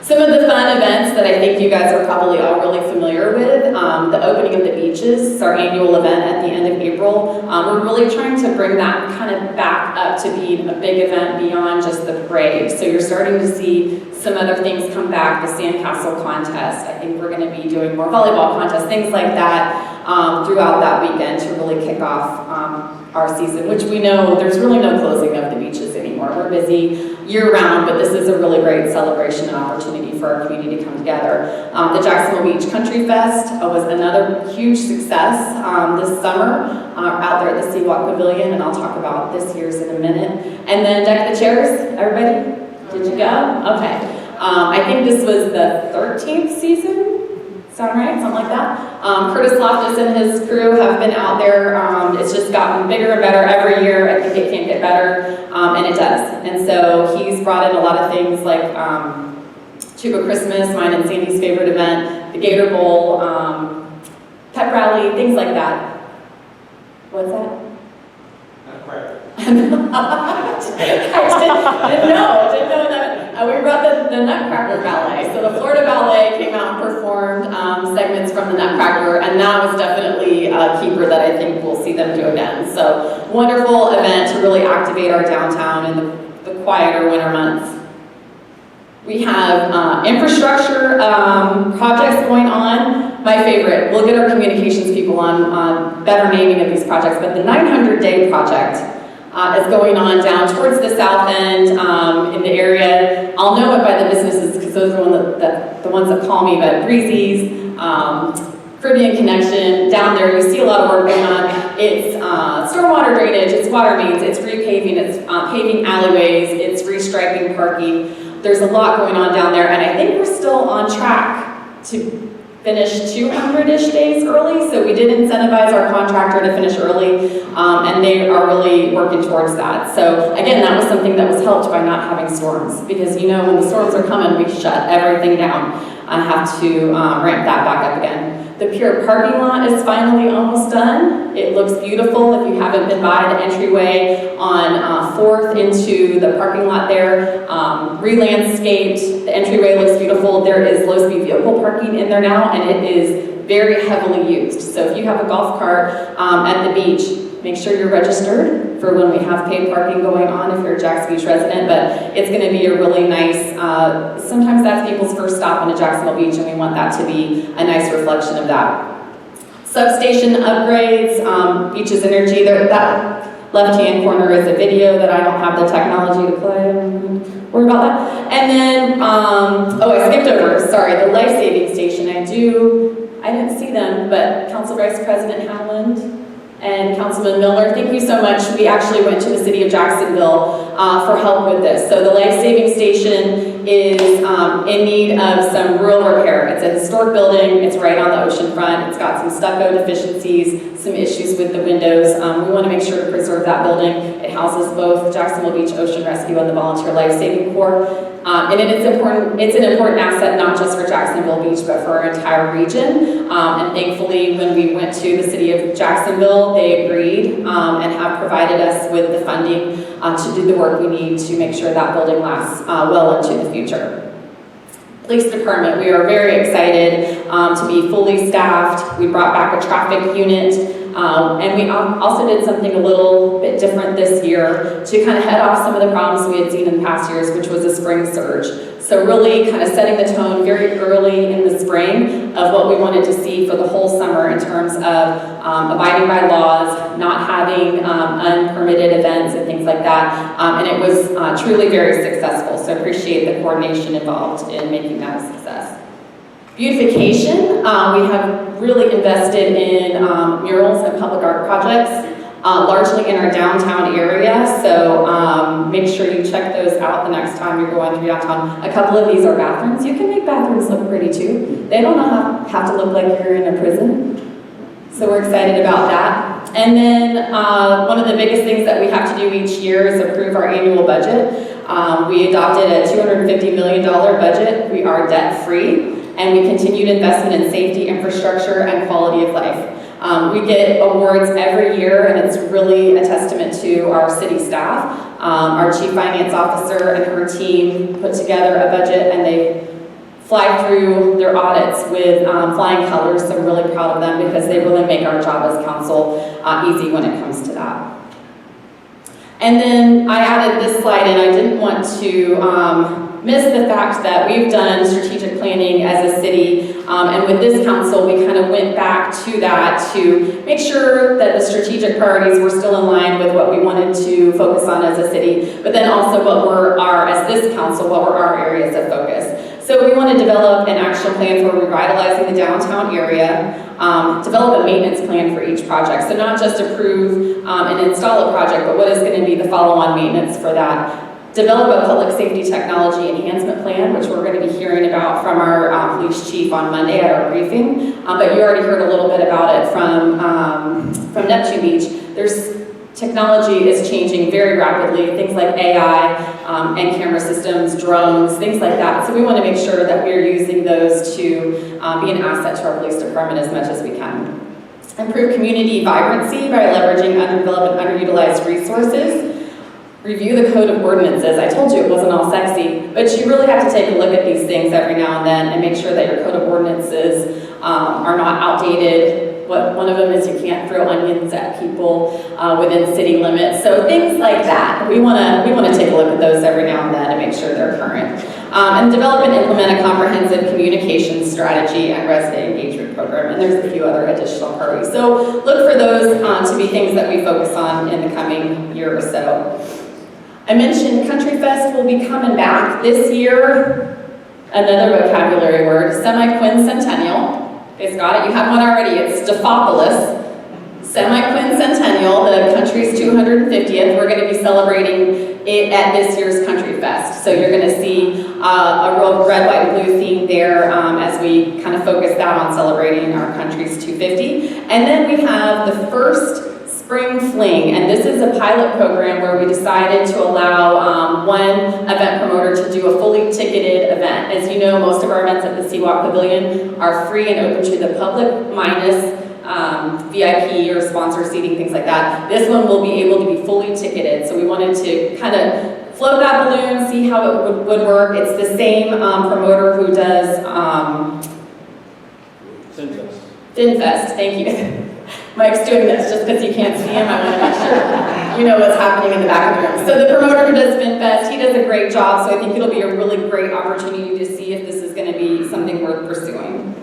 Some of the fun events that I think you guys are probably all really familiar with, the opening of the beaches, is our annual event at the end of April. We're really trying to bring that kind of back up to being a big event beyond just the parade. So you're starting to see some other things come back, the sandcastle contest. I think we're going to be doing more volleyball contests, things like that throughout that weekend to really kick off our season, which we know there's really no closing of the beaches anymore. We're busy year-round, but this is a really great celebration and opportunity for our community to come together. The Jacksonville Beach Country Fest was another huge success this summer out there at the Seawalk Pavilion, and I'll talk about this year's in a minute. And then Deck the Chairs, everybody? Did you go? Okay. I think this was the 13th season. Sound right? Something like that. Curtis Loftus and his crew have been out there. It's just gotten bigger and better every year. I think it can't get better, and it does. And so he's brought in a lot of things like Tuba Christmas, mine and Sandy's favorite event, the Gator Bowl, pep rally, things like that. What's that? I didn't know that. We brought the Nutcracker Ballet. So the Florida Ballet came out and performed segments from the Nutcracker, and that was definitely a keeper that I think we'll see them do again. So wonderful event to really activate our downtown in the quieter winter months. We have infrastructure projects going on. My favorite, we'll get our communications people on better naming of these projects, but the 900-day project is going on down towards the south end in the area. I'll know it by the businesses because those are the ones that call me, but Breezy's, Caribbean Connection, down there, you see a lot of work going on. It's stormwater drainage, it's water mains, it's repaving, it's paving alleyways, it's restriping parking. There's a lot going on down there, and I think we're still on track to finish 200-ish days early, so we did incentivize our contractor to finish early, and they are really working towards that. So again, that was something that was helped by not having storms, because you know when the storms are coming, we shut everything down and have to ramp that back up again. The Pure parking lot is finally almost done. It looks beautiful. If you haven't been by the entryway on 4th into the parking lot there, re-landscaped, the entryway looks beautiful. There is low-speed vehicle parking in there now, and it is very heavily used. So if you have a golf cart at the beach, make sure you're registered for when we have paid parking going on if you're a Jax Beach resident, but it's going to be a really nice, sometimes that's people's first stop on a Jacksonville Beach, and we want that to be a nice reflection of that. Substation upgrades, Beaches Energy, that left-hand corner is a video that I don't have the technology to play. Worry about that. And then, I skipped over, sorry, the life-saving station. I didn't see them, but Council Vice President Howland and Councilman Miller, thank you so much. We actually went to the city of Jacksonville for help with this. So the life-saving station is in need of some real repair. It's a historic building. It's right on the ocean front. It's got some stucco deficiencies, some issues with the windows. We want to make sure to preserve that building. It houses both Jacksonville Beach Ocean Rescue and the Volunteer Life-Saving Corps. And it's an important asset not just for Jacksonville Beach, but for our entire region. And thankfully, when we went to the city of Jacksonville, they agreed and have provided us with the funding to do the work we need to make sure that building lasts well into the future. Police Department, we are very excited to be fully staffed. We brought back a traffic unit. And we also did something a little bit different this year to kind of head off some of the problems we had seen in past years, which was a spring surge. So really kind of setting the tone very early in the spring of what we wanted to see for the whole summer in terms of abiding by laws, not having unpermitted events and things like that. And it was truly very successful. So appreciate the coordination involved in making that a success. Beautification, we have really invested in murals and public art projects, largely in our downtown area, so make sure you check those out the next time you're going through downtown. A couple of these are bathrooms. You can make bathrooms look pretty too. They don't have to look like you're in a prison, so we're excited about that. And then one of the biggest things that we have to do each year is approve our annual budget. We adopted a $250 million budget. We are debt-free. And we continued investment in safety, infrastructure, and quality of life. We get awards every year, and it's really a testament to our city staff. Our chief finance officer and her team put together a budget, and they fly through their audits with flying colors, so I'm really proud of them because they really make our job as council easy when it comes to that. And then I added this slide in. I didn't want to miss the fact that we've done strategic planning as a city, and with this council, we kind of went back to that to make sure that the strategic priorities were still in line with what we wanted to focus on as a city, but then also what were as this council, what were our areas of focus. So we want to develop an action plan for revitalizing the downtown area, develop a maintenance plan for each project. So not just approve and install a project, but what is going to be the follow-on maintenance for that. Develop a public safety technology enhancement plan, which we're going to be hearing about from our police chief on Monday at our briefing. But you already heard a little bit about it from Neptune Beach. Technology is changing very rapidly, things like AI and camera systems, drones, things like that. So we want to make sure that we're using those to be an asset to our police department as much as we can. Improve community vibrancy by leveraging underdeveloped and underutilized resources. Review the code of ordinances. I told you it wasn't all sexy, but you really have to take a look at these things every now and then and make sure that your code of ordinances are not outdated. One of them is you can't throw onions at people within city limits. So things like that. We want to take a look at those every now and then and make sure they're current. And develop and implement a comprehensive communication strategy and resident engagement program. And there's a few other additional priorities. So look for those to be things that we focus on in the coming year or so. I mentioned Country Fest will be coming back this year. Another vocabulary word, semi-quincentennial. It's got it, you have one already, it's Stephopolis. Semi-quincentennial, the country's 250th. We're going to be celebrating it at this year's Country Fest. So you're going to see a real red, white, and blue theme there as we kind of focus that on celebrating our country's 250. And then we have the first Spring Fling, and this is a pilot program where we decided to allow one event promoter to do a fully ticketed event. As you know, most of our events at the Seawalk Pavilion are free and open to the public, minus VIP or sponsor seating, things like that. This one will be able to be fully ticketed, so we wanted to kind of float that balloon, see how it would work. It's the same promoter who does FinFest, thank you. Mike's doing this just because you can't see him. I want to make sure you know what's happening in the back of the room. So the promoter who does FinFest, he does a great job, so I think it'll be a really great opportunity to see if this is going to be something worth pursuing.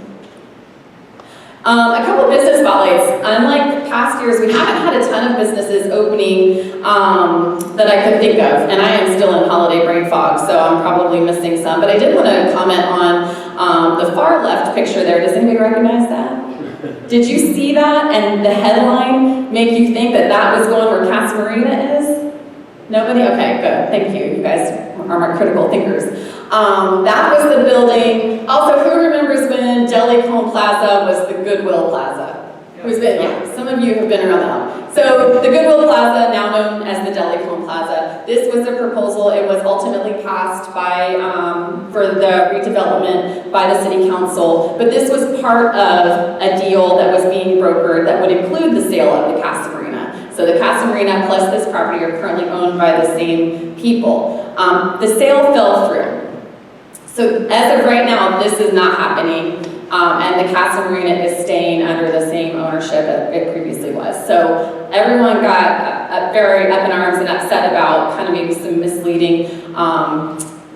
A couple business spotlights. Unlike past years, we haven't had a ton of businesses opening that I could think of, and I am still in holiday brain fog, so I'm probably missing some. But I did want to comment on the far left picture there. Does anybody recognize that? Did you see that and the headline make you think that that was going where Casa Marina is? Nobody? Okay, good. Thank you. You guys are my critical thinkers. That was the building. Also, who remembers when Deli Cone Plaza was the Goodwill Plaza? Who's been? Yeah, some of you have been around that. So the Goodwill Plaza, now known as the Deli Cone Plaza, this was a proposal. It was ultimately passed by for the redevelopment by the city council, but this was part of a deal that was being brokered that would include the sale of the Casa Marina. So the Casa Marina plus this property are currently owned by the same people. The sale fell through. So as of right now, this is not happening, and the Casa Marina is staying under the same ownership that it previously was. So everyone got very up in arms and upset about kind of maybe some misleading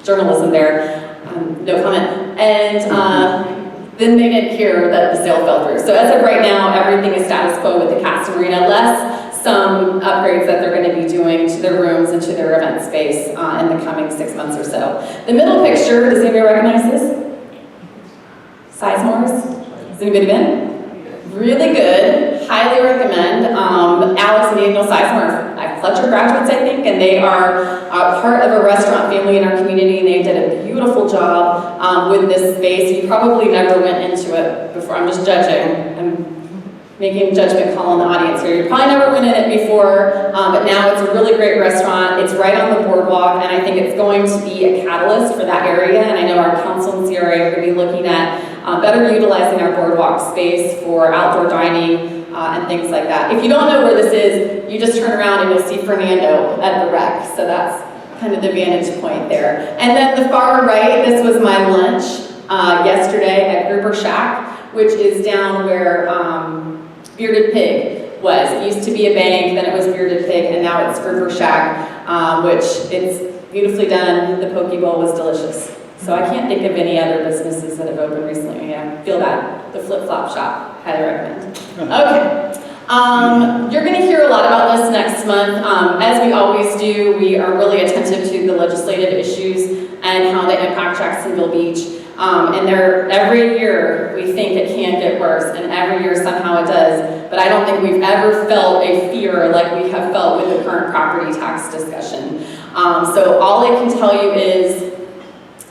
journalism there. No comment. And then they didn't hear that the sale fell through. So as of right now, everything is status quo with the Casa Marina, less some upgrades that they're going to be doing to their rooms and to their event space in the coming 6 months or so. The middle picture, does anybody recognize this? Sizemore's? Has anybody been? Really good, highly recommend. Alex and Daniel Sizemore are Fletcher graduates, I think, and they are part of a restaurant family in our community, and they did a beautiful job with this space. You probably never went into it before. I'm just judging. I'm making a judgment call on the audience here. You probably never went in it before, but now it's a really great restaurant. It's right on the boardwalk, and I think it's going to be a catalyst for that area, and I know our council and CRA are going to be looking at better utilizing our boardwalk space for outdoor dining and things like that. If you don't know where this is, you just turn around and you'll see Fernando at the Rec, so that's kind of the vantage point there. And then the far right, this was my lunch. yesterday at Grouper Shack, which is down where Bearded Pig was. It used to be a bank, then it was Bearded Pig, and now it's Grouper Shack, which it's beautifully done. The poke bowl was delicious. So I can't think of any other businesses that have opened recently. I feel bad. The Flip Flop Shop, highly recommend. Okay. You're going to hear a lot about this next month. As we always do, we are really attentive to the legislative issues and how they impact Jacksonville Beach. And every year we think it can get worse, and every year somehow it does. But I don't think we've ever felt a fear like we have felt with the current property tax discussion. So all I can tell you is,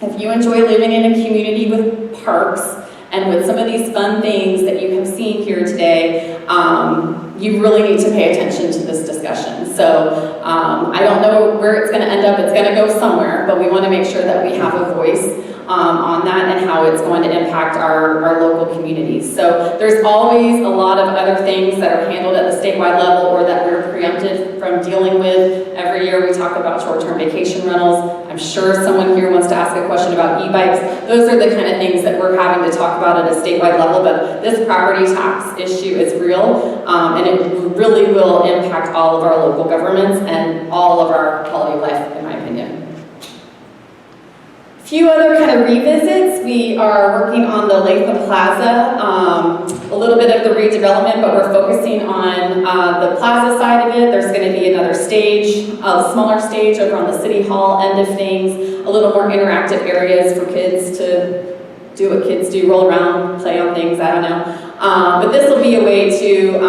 if you enjoy living in a community with parks and with some of these fun things that you have seen here today, you really need to pay attention to this discussion. So I don't know where it's going to end up. It's going to go somewhere, but we want to make sure that we have a voice on that and how it's going to impact our local communities. So there's always a lot of other things that are handled at the statewide level or that we're preempted from dealing with. Every year we talk about short-term vacation rentals. I'm sure someone here wants to ask a question about e-bikes. Those are the kind of things that we're having to talk about at a statewide level, but this property tax issue is real, and it really will impact all of our local governments and all of our quality of life, in my opinion. A few other kind of revisits. We are working on the Latham Plaza, a little bit of the redevelopment, but we're focusing on the plaza side of it. There's going to be another stage, a smaller stage over on the City Hall end of things, a little more interactive areas for kids to do what kids do, roll around, play on things, I don't know. But this will be a way to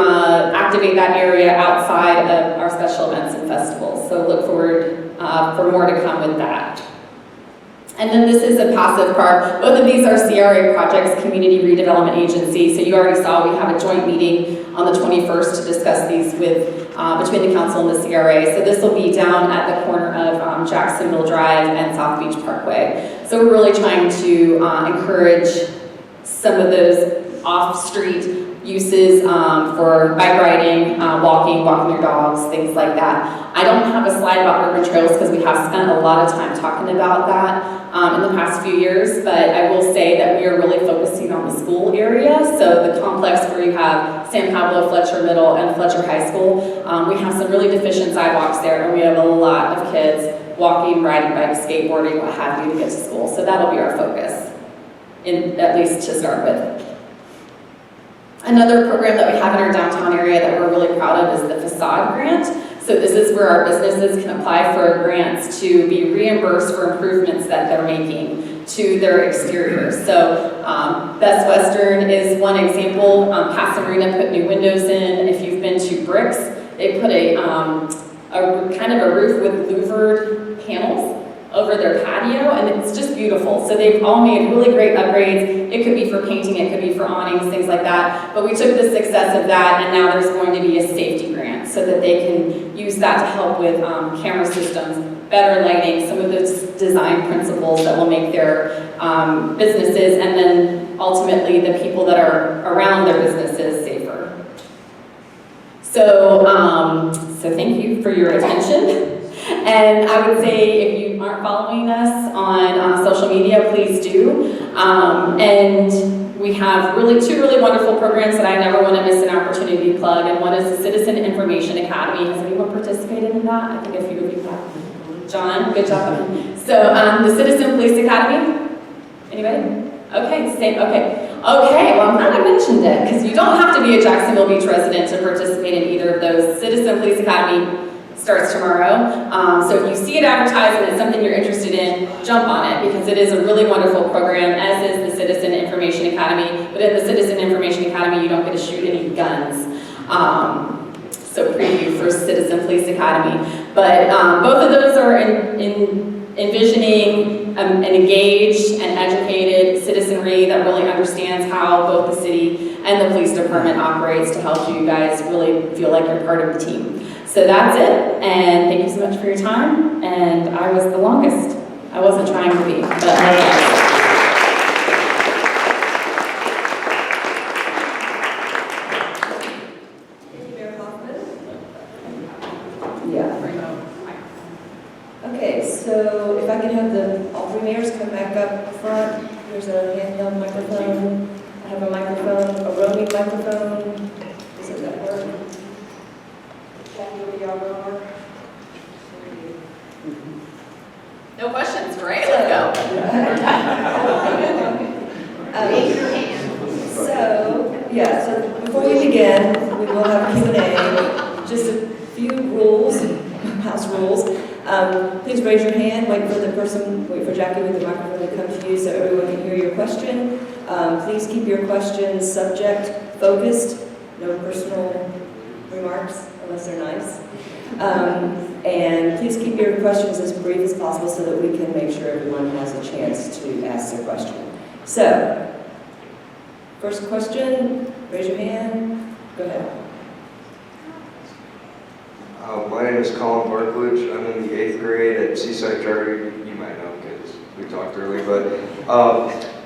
activate that area outside of our special events and festivals. So look forward for more to come with that. And then this is a passive part. Both of these are CRA projects, Community Redevelopment Agency. So you already saw we have a joint meeting on the 21st to discuss these with between the council and the CRA. So this will be down at the corner of Jacksonville Drive and South Beach Parkway. So we're really trying to encourage some of those off-street uses for bike riding, walking your dogs, things like that. I don't have a slide about urban trails because we have spent a lot of time talking about that in the past few years, but I will say that we are really focusing on the school area. So the complex where you have San Pablo, Fletcher Middle, and Fletcher High School, we have some really deficient sidewalks there, and we have a lot of kids walking, riding bikes, skateboarding, what have you, to get to school. So that'll be our focus, at least to start with. Another program that we have in our downtown area that we're really proud of is the Facade Grant. So this is where our businesses can apply for grants to be reimbursed for improvements that they're making to their exteriors. So Best Western is one example. Casa Marina put new windows in. If you've been to Bricks, they put a kind of a roof with louvered panels over their patio, and it's just beautiful. So they've all made really great upgrades. It could be for painting, it could be for awnings, things like that. But we took the success of that, and now there's going to be a safety grant so that they can use that to help with camera systems, better lighting, some of those design principles that will make their businesses, and then ultimately the people that are around their businesses safer. So, so thank you for your attention. And I would say if you aren't following us on social media, please do. And we have two really wonderful programs that I never want to miss an opportunity to plug. And one is the Citizen Information Academy. Has anyone participated in that? I think a few of you have. John, good job. So the Citizen Police Academy. Anybody? Okay, okay, well, I'm glad I mentioned it, because you don't have to be a Jacksonville Beach resident to participate in either of those. Citizen Police Academy starts tomorrow. So if you see it advertised and it's something you're interested in, jump on it, because it is a really wonderful program, as is the Citizen Information Academy. But in the Citizen Information Academy, you don't get to shoot any guns. So preview for Citizen Police Academy. But both of those are envisioning an engaged and educated citizenry that really understands how both the city and the police department operates to help you guys really feel like you're part of the team. So that's it, and thank you so much for your time. And I was the longest. I wasn't trying to be, but I was. Okay, so if I could have all three mayors come back up front, There's a handheld microphone. I have a microphone, a roaming microphone. Does that work? Jackie, will y'all go over? No questions, right? Let's go. So before we begin, we will have Q&A. Just a few rules, house rules. Please raise your hand, wait for Jackie with the microphone to come to you so everyone can hear your question. Please keep your questions subject focused, no personal remarks unless they're nice. And please keep your questions as brief as possible so that we can make sure everyone has a chance to ask their question. So, first question, raise your hand, go ahead. My name is Colin Barkledge. I'm in the 8th grade at Seaside Charter. You might know because we talked earlier, but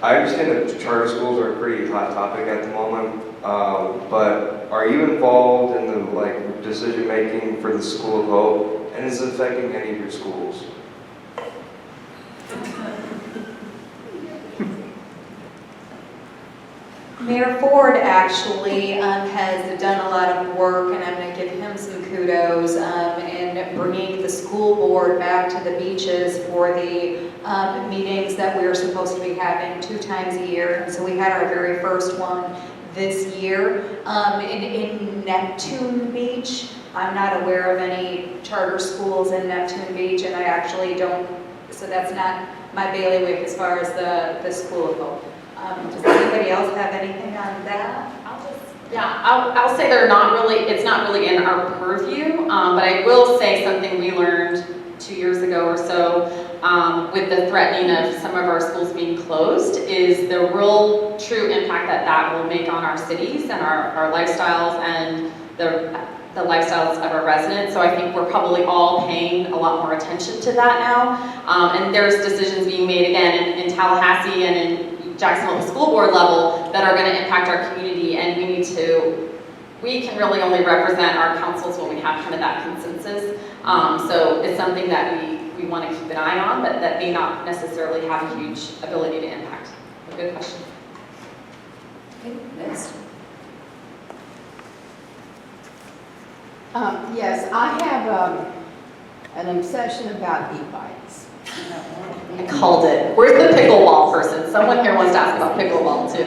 I understand that charter schools are a pretty hot topic at the moment. But are you involved in the decision making for the School of Hope, and is it affecting any of your schools? Mayor Ford actually has done a lot of work, and I'm going to give him some kudos in bringing the school board back to the beaches for the meetings that we were supposed to be having 2 times a year. And so we had our very first one this year in Neptune Beach. I'm not aware of any charter schools in Neptune Beach, and I actually don't, so that's not my bailiwick as far as the School of Hope. Does anybody else have anything on that? I'll say they're not really, it's not really in our purview, but I will say something we learned 2 years ago or so with the threatening of some of our schools being closed is the real true impact that will make on our cities and our lifestyles and the lifestyles of our residents. So I think we're probably all paying a lot more attention to that now. And there's decisions being made again in Tallahassee and in Jacksonville at the school board level that are going to impact our community, and we can really only represent our councils when we have kind of that consensus. So it's something that we want to keep an eye on, but that may not necessarily have a huge ability to impact. A good question. Okay, next. Yes, I have an obsession about e-bikes. I called it. Where's the pickleball person? Someone here wants to ask about pickleball too.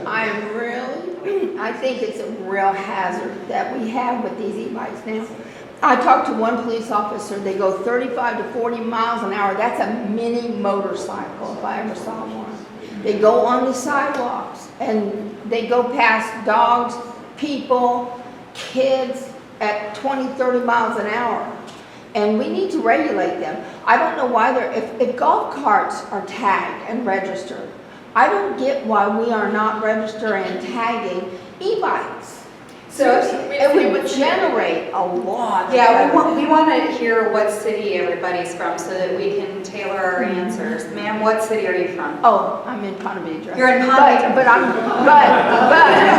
I think it's a real hazard that we have with these e-bikes now. I talked to one police officer, they go 35 to 40 miles an hour. That's a mini motorcycle if I ever saw one. They go on the sidewalks and they go past dogs, people, kids at 20, 30 miles an hour. And we need to regulate them. I don't know why if golf carts are tagged and registered, I don't get why we are not registering and tagging e-bikes. So it would generate a lot. Yeah, we want to hear what city everybody's from so that we can tailor our answers. Ma'am, what city are you from? Oh, I'm in Ponte Vedra. You're in Ponte Vedra. But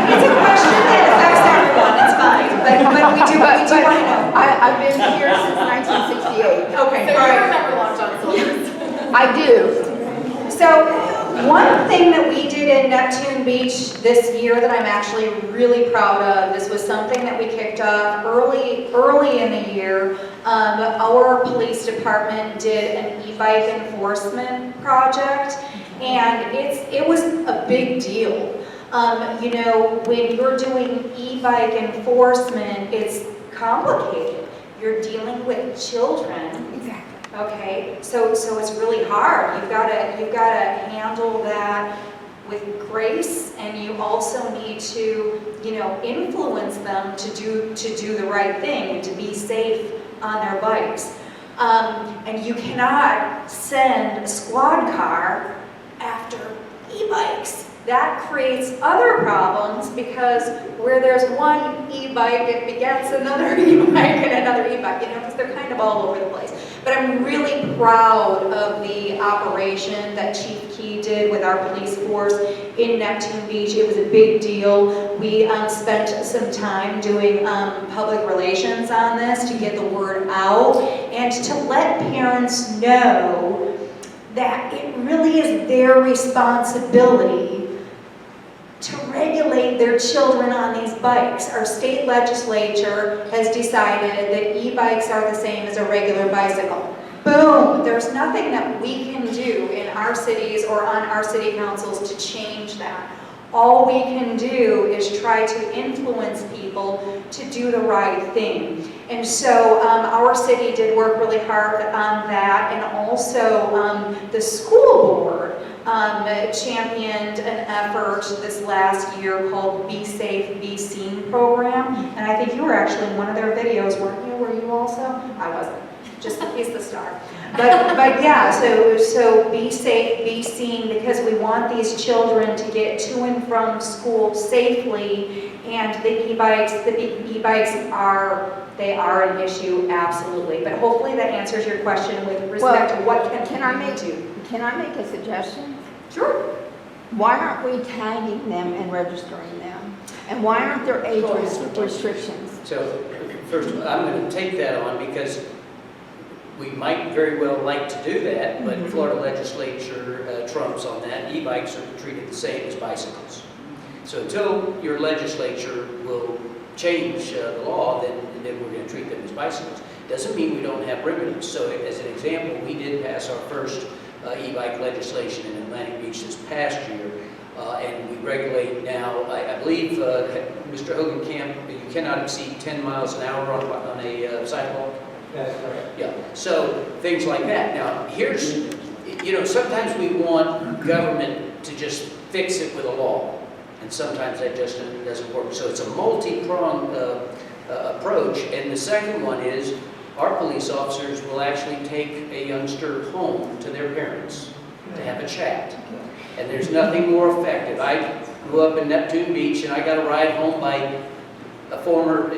it's a question that affects everyone. It's fine. But we do want to know. I've been here since 1968. Okay, so all right. You remember Long John Silver's? I do. So one thing that we did in Neptune Beach this year that I'm actually really proud of, this was something that we kicked off early in the year. Our police department did an e-bike enforcement project, and it was a big deal. You know, when you're doing e-bike enforcement, it's complicated. You're dealing with children. Exactly. Okay, so it's really hard. You've got to handle that with grace, and you also need to, you know, influence them to do the right thing and to be safe on their bikes. And you cannot send a squad car after e-bikes. That creates other problems because where there's one e-bike, it begets another e-bike and another e-bike, you know, because they're kind of all over the place. But I'm really proud of the operation that Chief Key did with our police force in Neptune Beach. It was a big deal. We spent some time doing public relations on this to get the word out and to let parents know that it really is their responsibility to regulate their children on these bikes. Our state legislature has decided that e-bikes are the same as a regular bicycle. Boom! There's nothing that we can do in our cities or on our city councils to change that. All we can do is try to influence people to do the right thing. And so our city did work really hard on that, and also the school board championed an effort this last year called Be Safe, Be Seen program. And I think you were actually in one of their videos, weren't you? Were you also? I wasn't. Just he's the star. But yeah, so be safe, be seen, because we want these children to get to and from school safely. And the e-bikes are an issue, absolutely. But hopefully that answers your question with respect to what can I do. Can I make a suggestion? Sure. Why aren't we tagging them and registering them? And why aren't there age restrictions? So, first of all, I'm going to take that on because we might very well like to do that, but Florida legislature trumps on that. E-bikes are treated the same as bicycles. So until your legislature will change the law, then we're going to treat them as bicycles. Doesn't mean we don't have remedies. So as an example, we did pass our first e-bike legislation in Atlantic Beach this past year, and we regulate now, I believe, Mr. Hogenkamp, you cannot exceed 10 miles an hour on a sidewalk. That's correct. Yeah, so things like that. Now, here's, sometimes we want government to just fix it with a law, and sometimes that just doesn't work. So it's a multi-pronged approach, and the second one is our police officers will actually take a youngster home to their parents to have a chat. And there's nothing more effective. I grew up in Neptune Beach, and I got a ride home by a former,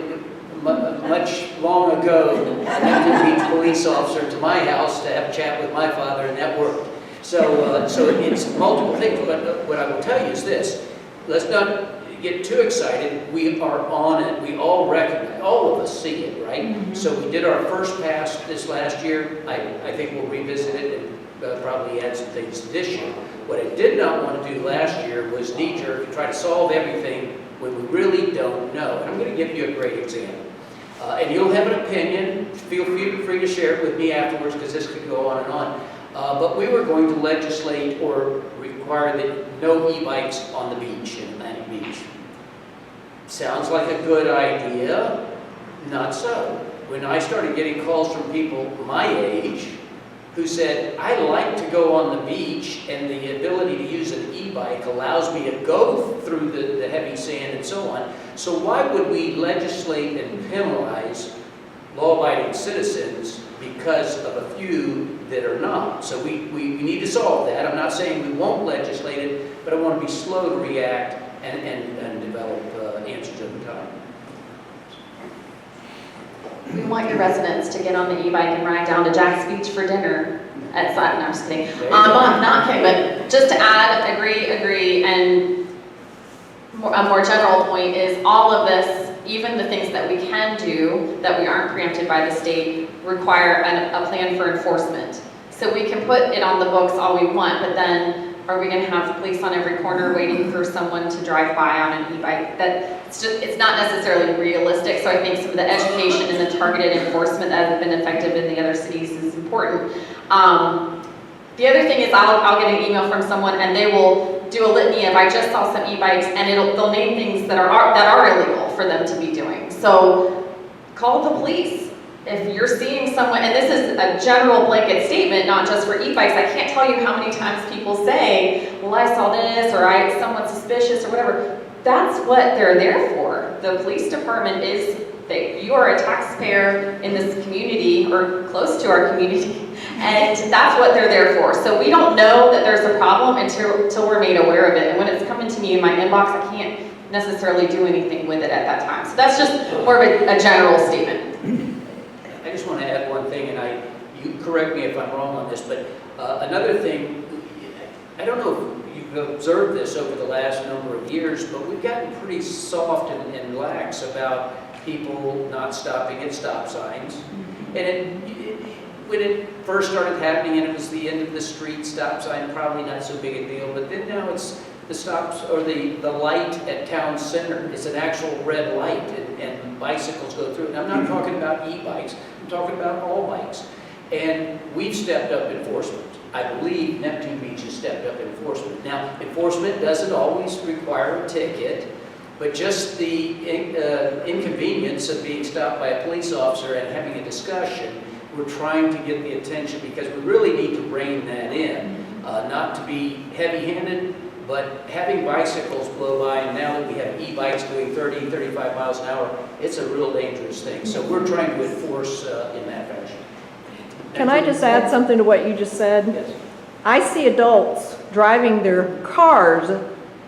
much long ago, Neptune Beach police officer to my house to have a chat with my father, and that worked. So it's multiple things, but what I will tell you is this. Let's not get too excited. We are on it. We all recognize, all of us see it, right? So we did our first pass this last year. I think we'll revisit it and probably add some things this year. What I did not want to do last year was knee-jerk and try to solve everything when we really don't know. And I'm going to give you a great example. And you'll have an opinion. Feel free to share it with me afterwards, because this could go on and on. But we were going to legislate or require that no e-bikes on the beach in Atlantic Beach. Sounds like a good idea. Not so. When I started getting calls from people my age who said, I like to go on the beach, and the ability to use an e-bike allows me to go through the heavy sand and so on. So why would we legislate and penalize law-abiding citizens because of a few that are not? So we need to solve that. I'm not saying we won't legislate it, but I want to be slow to react and develop answers over time. We want your residents to get on the e-bike and ride down to Jack's Beach for dinner at Sutton. No, I'm just kidding. I'm not kidding, but just to add, agree, and a more general point is all of this, even the things that we can do that we aren't preempted by the state, require a plan for enforcement. So we can put it on the books all we want, but then are we going to have police on every corner waiting for someone to drive by on an e-bike? It's not necessarily realistic. So I think some of the education and the targeted enforcement that has been effective in the other cities is important. The other thing is I'll get an email from someone and they will do a litany of, I just saw some e-bikes, and they'll name things that are illegal for them to be doing. So call the police. If you're seeing someone, and this is a general blanket statement, not just for e-bikes, I can't tell you how many times people say, well, I saw this, or someone's suspicious, or whatever. That's what they're there for. The police department you are a taxpayer in this community, or close to our community, and that's what they're there for. So we don't know that there's a problem until we're made aware of it. And when it's coming to me in my inbox, I can't necessarily do anything with it at that time. So that's just more of a general statement. I just want to add one thing, and you correct me if I'm wrong on this, but another thing, I don't know if you've observed this over the last number of years, but we've gotten pretty soft and lax about people not stopping at stop signs. And when it first started happening and it was the end of the street stop sign, probably not so big a deal, but then now it's the stops, or the light at town center. It's an actual red light, and bicycles go through it. And I'm not talking about e-bikes, I'm talking about all bikes. And we've stepped up enforcement. I believe Neptune Beach has stepped up enforcement. Now, enforcement doesn't always require a ticket, but just the inconvenience of being stopped by a police officer and having a discussion, we're trying to get the attention, because we really need to rein that in. Not to be heavy-handed, but having bicycles blow by, and now that we have e-bikes doing 30, 35 miles an hour, it's a real dangerous thing. So we're trying to enforce in that fashion. Can I just add something to what you just said? Yes. I see adults driving their cars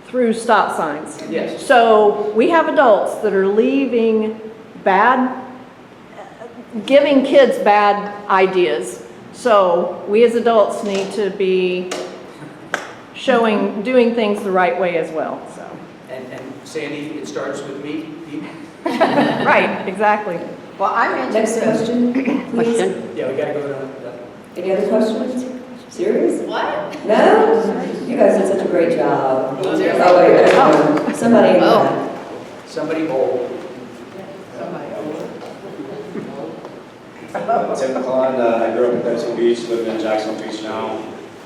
through stop signs. Yes. So we have adults that are leaving giving kids bad ideas. So we as adults need to be doing things the right way as well. So. And Sandy, it starts with me. Right, exactly. Well, I mentioned Next question, please. Yeah, we gotta go to. Any other questions? Serious? What? No? You guys did such a great job. Oh, seriously? Oh, wait, there's one. Somebody in the back. Somebody bold. Tim McClellan, I grew up in Neptune Beach, live in Jacksonville Beach now.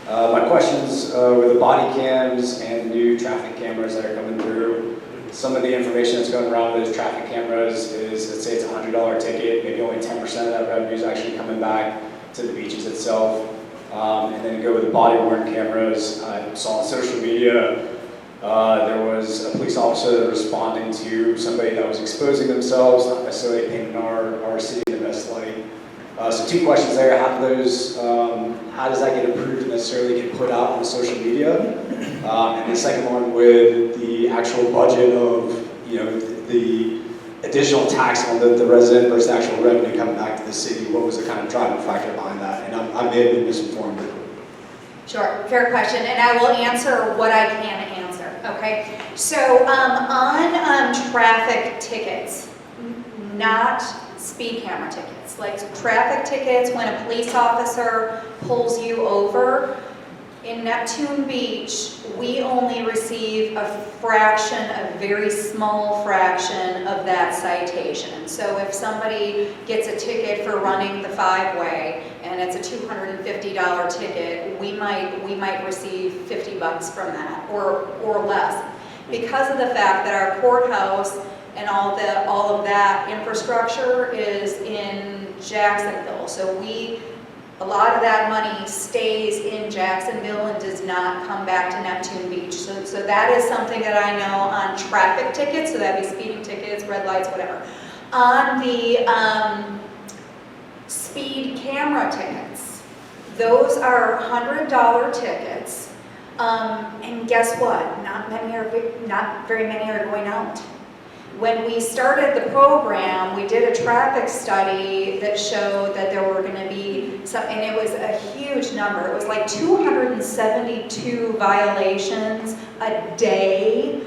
My questions with the body cams and the new traffic cameras that are coming through. Some of the information that's going around with those traffic cameras is, let's say it's a $100 ticket, maybe only 10% of that revenue is actually coming back to the beaches itself. And then go with the body-worn cameras. I saw on social media there was a police officer responding to somebody that was exposing themselves, not necessarily painting our city in the best light. So two questions there. How does that get approved and necessarily get put out on social media? And the second one with the actual budget of the additional tax on the resident versus the actual revenue coming back to the city. What was the kind of driving factor behind that? And I may have been misinformed. Sure, fair question, and I will answer what I can answer, okay? So on traffic tickets, not speed camera tickets, like traffic tickets when a police officer pulls you over, in Neptune Beach, we only receive a very small fraction of that citation. So if somebody gets a ticket for running the 5-way and it's a $250 ticket, we might receive $50 from that or less. Because of the fact that our courthouse and all of that infrastructure is in Jacksonville. So a lot of that money stays in Jacksonville and does not come back to Neptune Beach. So that is something that I know on traffic tickets, so that'd be speeding tickets, red lights, whatever. On the speed camera tickets, those are $100 tickets. And guess what? Not very many are going out. When we started the program, we did a traffic study that showed that there were going to be some, and it was a huge number. It was like 272 violations a day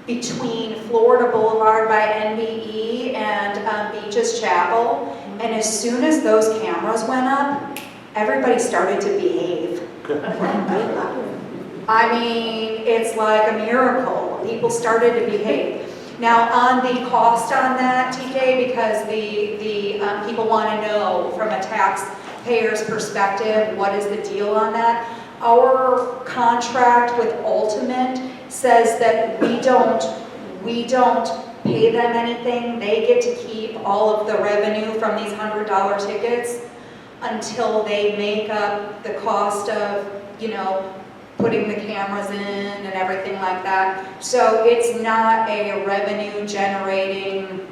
between Florida Boulevard by NBE and Beaches Chapel. And as soon as those cameras went up, everybody started to behave. I mean, it's like a miracle. People started to behave. Now, on the cost on that, TK, because the people want to know from a taxpayer's perspective, what is the deal on that? Our contract with Ultimate says that we don't pay them anything. They get to keep all of the revenue from these $100 tickets until they make up the cost of, putting the cameras in and everything like that. So it's not a revenue generating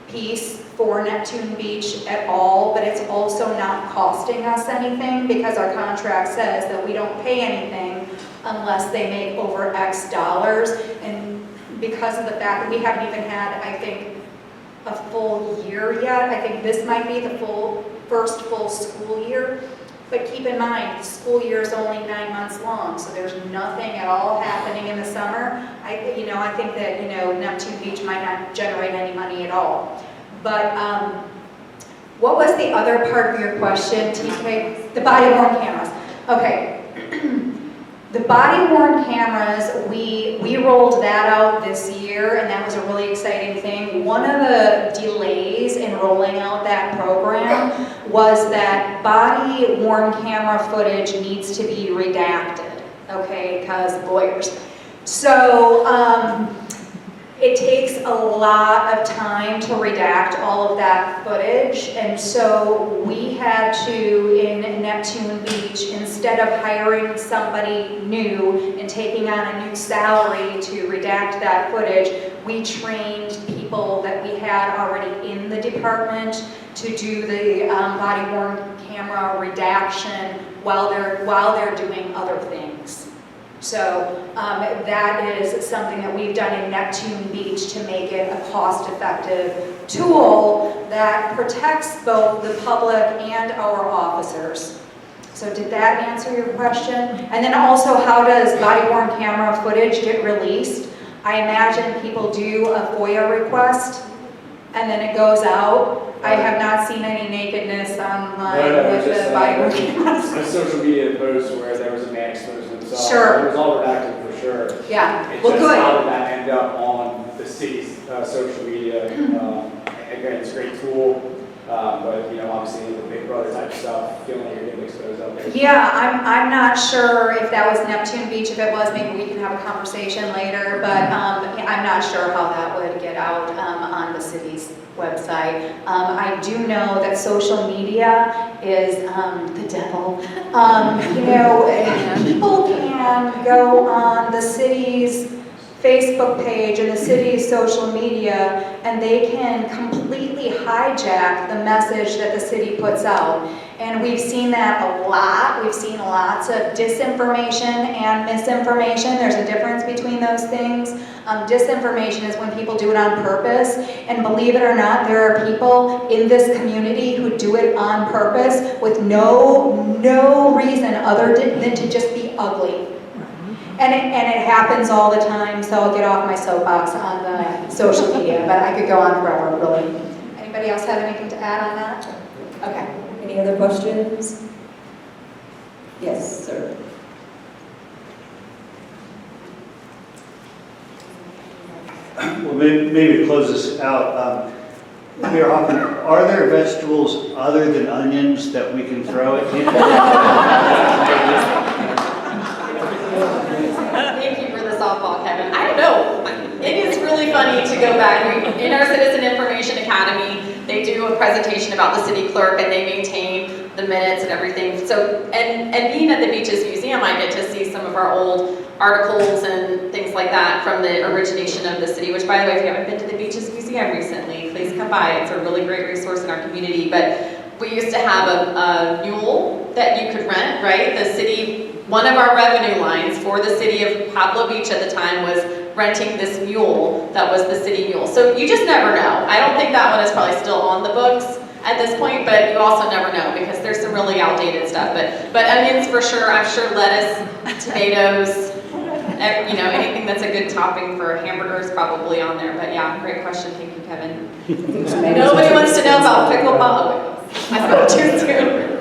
piece for Neptune Beach at all, but it's also not costing us anything because our contract says that we don't pay anything unless they make over X dollars. And because of the fact that we haven't even had, I think, a full year yet, I think this might be the first full school year. But keep in mind, the school year is only 9 months long, so there's nothing at all happening in the summer. I think that Neptune Beach might not generate any money at all. But What was the other part of your question, TK? The body worn cameras. Okay. The body worn cameras, we rolled that out this year, and that was a really exciting thing. One of the delays in rolling out that program was that body worn camera footage needs to be redacted, okay, because lawyers. So it takes a lot of time to redact all of that footage, and so we had to, in Neptune Beach, instead of hiring somebody new and taking on a new salary to redact that footage, we trained people that we had already in the department to do the body-worn camera redaction while they're doing other things. So that is something that we've done in Neptune Beach to make it a cost-effective tool that protects both the public and our officers. So did that answer your question? And then also, how does body-worn camera footage get released? I imagine people do a FOIA request and then it goes out. I have not seen any nakedness online with the body-worn cameras. A social media post where there was a man exposing himself. Sure. It was all redacted for sure. Yeah, It's well, just good. how did that end up on the city's social media? Again, it's a great tool, but obviously the Big Brother type stuff, feeling like you're getting exposed out there. Yeah, I'm not sure if that was Neptune Beach. If it was, maybe we can have a conversation later, but I'm not sure how that would get out on the city's website. I do know that social media is the devil. People can go on the city's Facebook page and the city's social media, and they can completely hijack the message that the city puts out. And we've seen that a lot. We've seen lots of disinformation and misinformation. There's a difference between those things. Disinformation is when people do it on purpose, and believe it or not, there are people in this community who do it on purpose with no reason other than to just be ugly. And it happens all the time, so I'll get off my soapbox on the social media, but I could go on forever, really. Anybody else have anything to add on that? Okay. Any other questions? Yes, sir. Well, maybe to close this out, Mayor Hoffman, are there vegetables other than onions that we can throw at him? Thank you for the softball, Kevin. I don't know. It is really funny to go back. In our Citizen Information Academy, they do a presentation about the city clerk, and they maintain the minutes and everything. So, and being at the Beaches Museum, I get to see some of our old articles and things like that from the origination of the city, which, by the way, if you haven't been to the Beaches Museum recently, please come by. It's a really great resource in our community. But we used to have a mule that you could rent, right? The city, one of our revenue lines for the city of Pablo Beach at the time was renting this mule that was the city mule. So you just never know. I don't think that one is probably still on the books at this point, but you also never know because there's some really outdated stuff. But onions for sure, I'm sure lettuce, tomatoes, anything that's a good topping for hamburgers probably on there. But yeah, great question. Thank you, Kevin. Nobody wants to know about pickleball. I spoke too soon.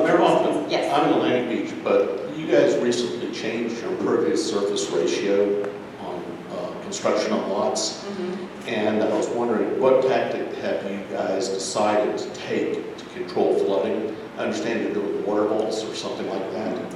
Mayor Hoffman, yes. I'm in Atlantic Beach, but you guys recently changed your impervious surface ratio on construction on lots. Mm-hmm. And I was wondering, what tactic have you guys decided to take to control flooding? I understand you're doing water vaults or something like that.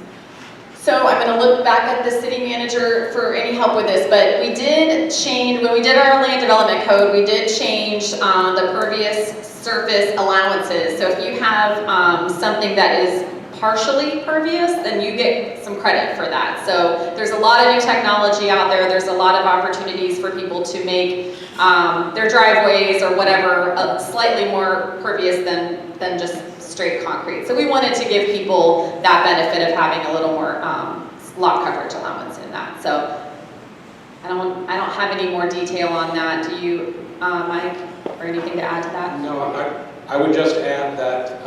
So I'm going to look back at the city manager for any help with this, but we did change, when we did our land development code, we did change the pervious surface allowances. So if you have something that is partially pervious, then you get some credit for that. So there's a lot of new technology out there. There's a lot of opportunities for people to make their driveways or whatever slightly more pervious than just straight concrete. So we wanted to give people that benefit of having a little more lot coverage allowance in that. So I don't have any more detail on that. Do you, Mike, or anything to add to that? No, I would just add that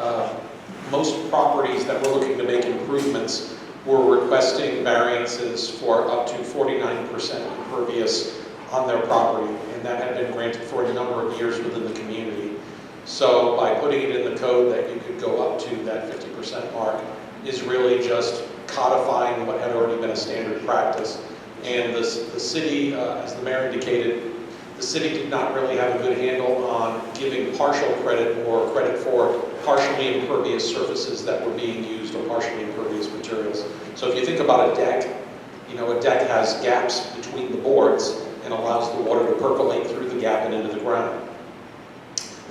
most properties that were looking to make improvements were requesting variances for up to 49% impervious on their property, and that had been granted for a number of years within the community. So by putting it in the code that you could go up to that 50% mark is really just codifying what had already been a standard practice. And the city, as the mayor indicated, the city did not really have a good handle on giving partial credit or credit for partially impervious surfaces that were being used or partially impervious materials. So if you think about a deck, you know, a deck has gaps between the boards and allows the water to percolate through the gap and into the ground.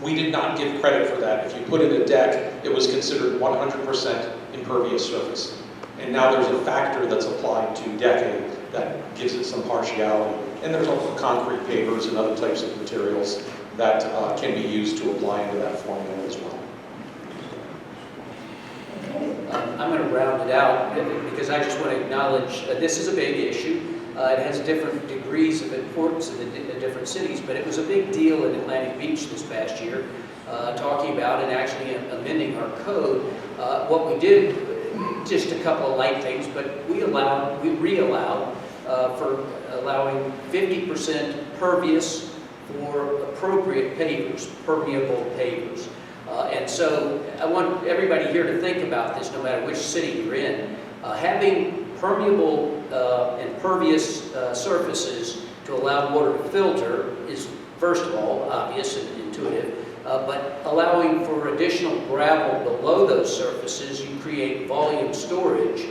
We did not give credit for that. If you put in a deck, it was considered 100% impervious surface. And now there's a factor that's applied to decking that gives it some partiality. And there's also concrete pavers and other types of materials that can be used to apply into that formula as well. I'm going to round it out because I just want to acknowledge this is a big issue. It has different degrees of importance in the different cities, but it was a big deal in Atlantic Beach this past year, talking about and actually amending our code. What we did, just a couple of light things, but we re-allowed for allowing 50% pervious for appropriate pavers, permeable pavers. And so I want everybody here to think about this, no matter which city you're in. Having permeable and pervious surfaces to allow water to filter is, first of all, obvious and intuitive, but allowing for additional gravel below those surfaces, you create volume storage,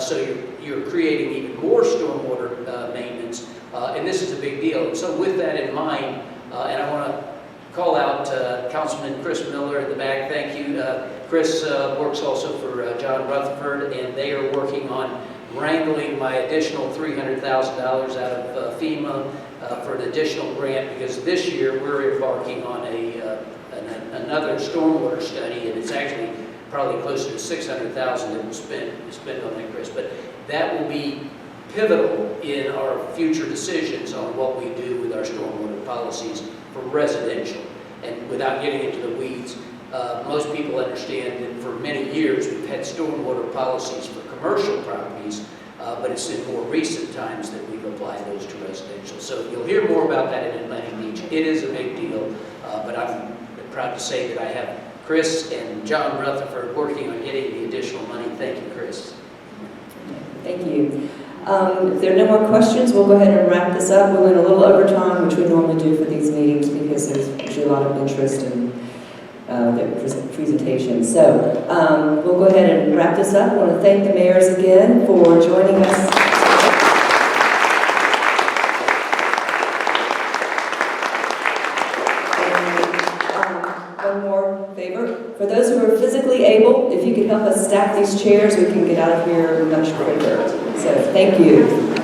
so you're creating even more stormwater maintenance, and this is a big deal. And so with that in mind, and I want to call out Councilman Chris Miller in the back. Thank you. Chris works also for John Rutherford, and they are working on wrangling my additional $300,000 out of FEMA for an additional grant, because this year we're embarking on another stormwater study, and it's actually probably closer to $600,000 that we'll spend on that, Chris. But that will be pivotal in our future decisions on what we do with our stormwater policies for residential. And without getting into the weeds, most people understand that for many years we've had stormwater policies for commercial properties, but it's in more recent times that we've applied those to residential. So you'll hear more about that in Atlantic Beach. It is a big deal, but I'm proud to say that I have Chris and John Rutherford working on getting the additional money. Thank you, Chris. Thank you. If there are no more questions, we'll go ahead and wrap this up. We went a little over time, which we normally do for these meetings, because there's usually a lot of interest in the presentation. So we'll go ahead and wrap this up. I want to thank the mayors again for joining us. One more favor. For those who are physically able, if you could help us stack these chairs, we can get out of here much quicker. So thank you.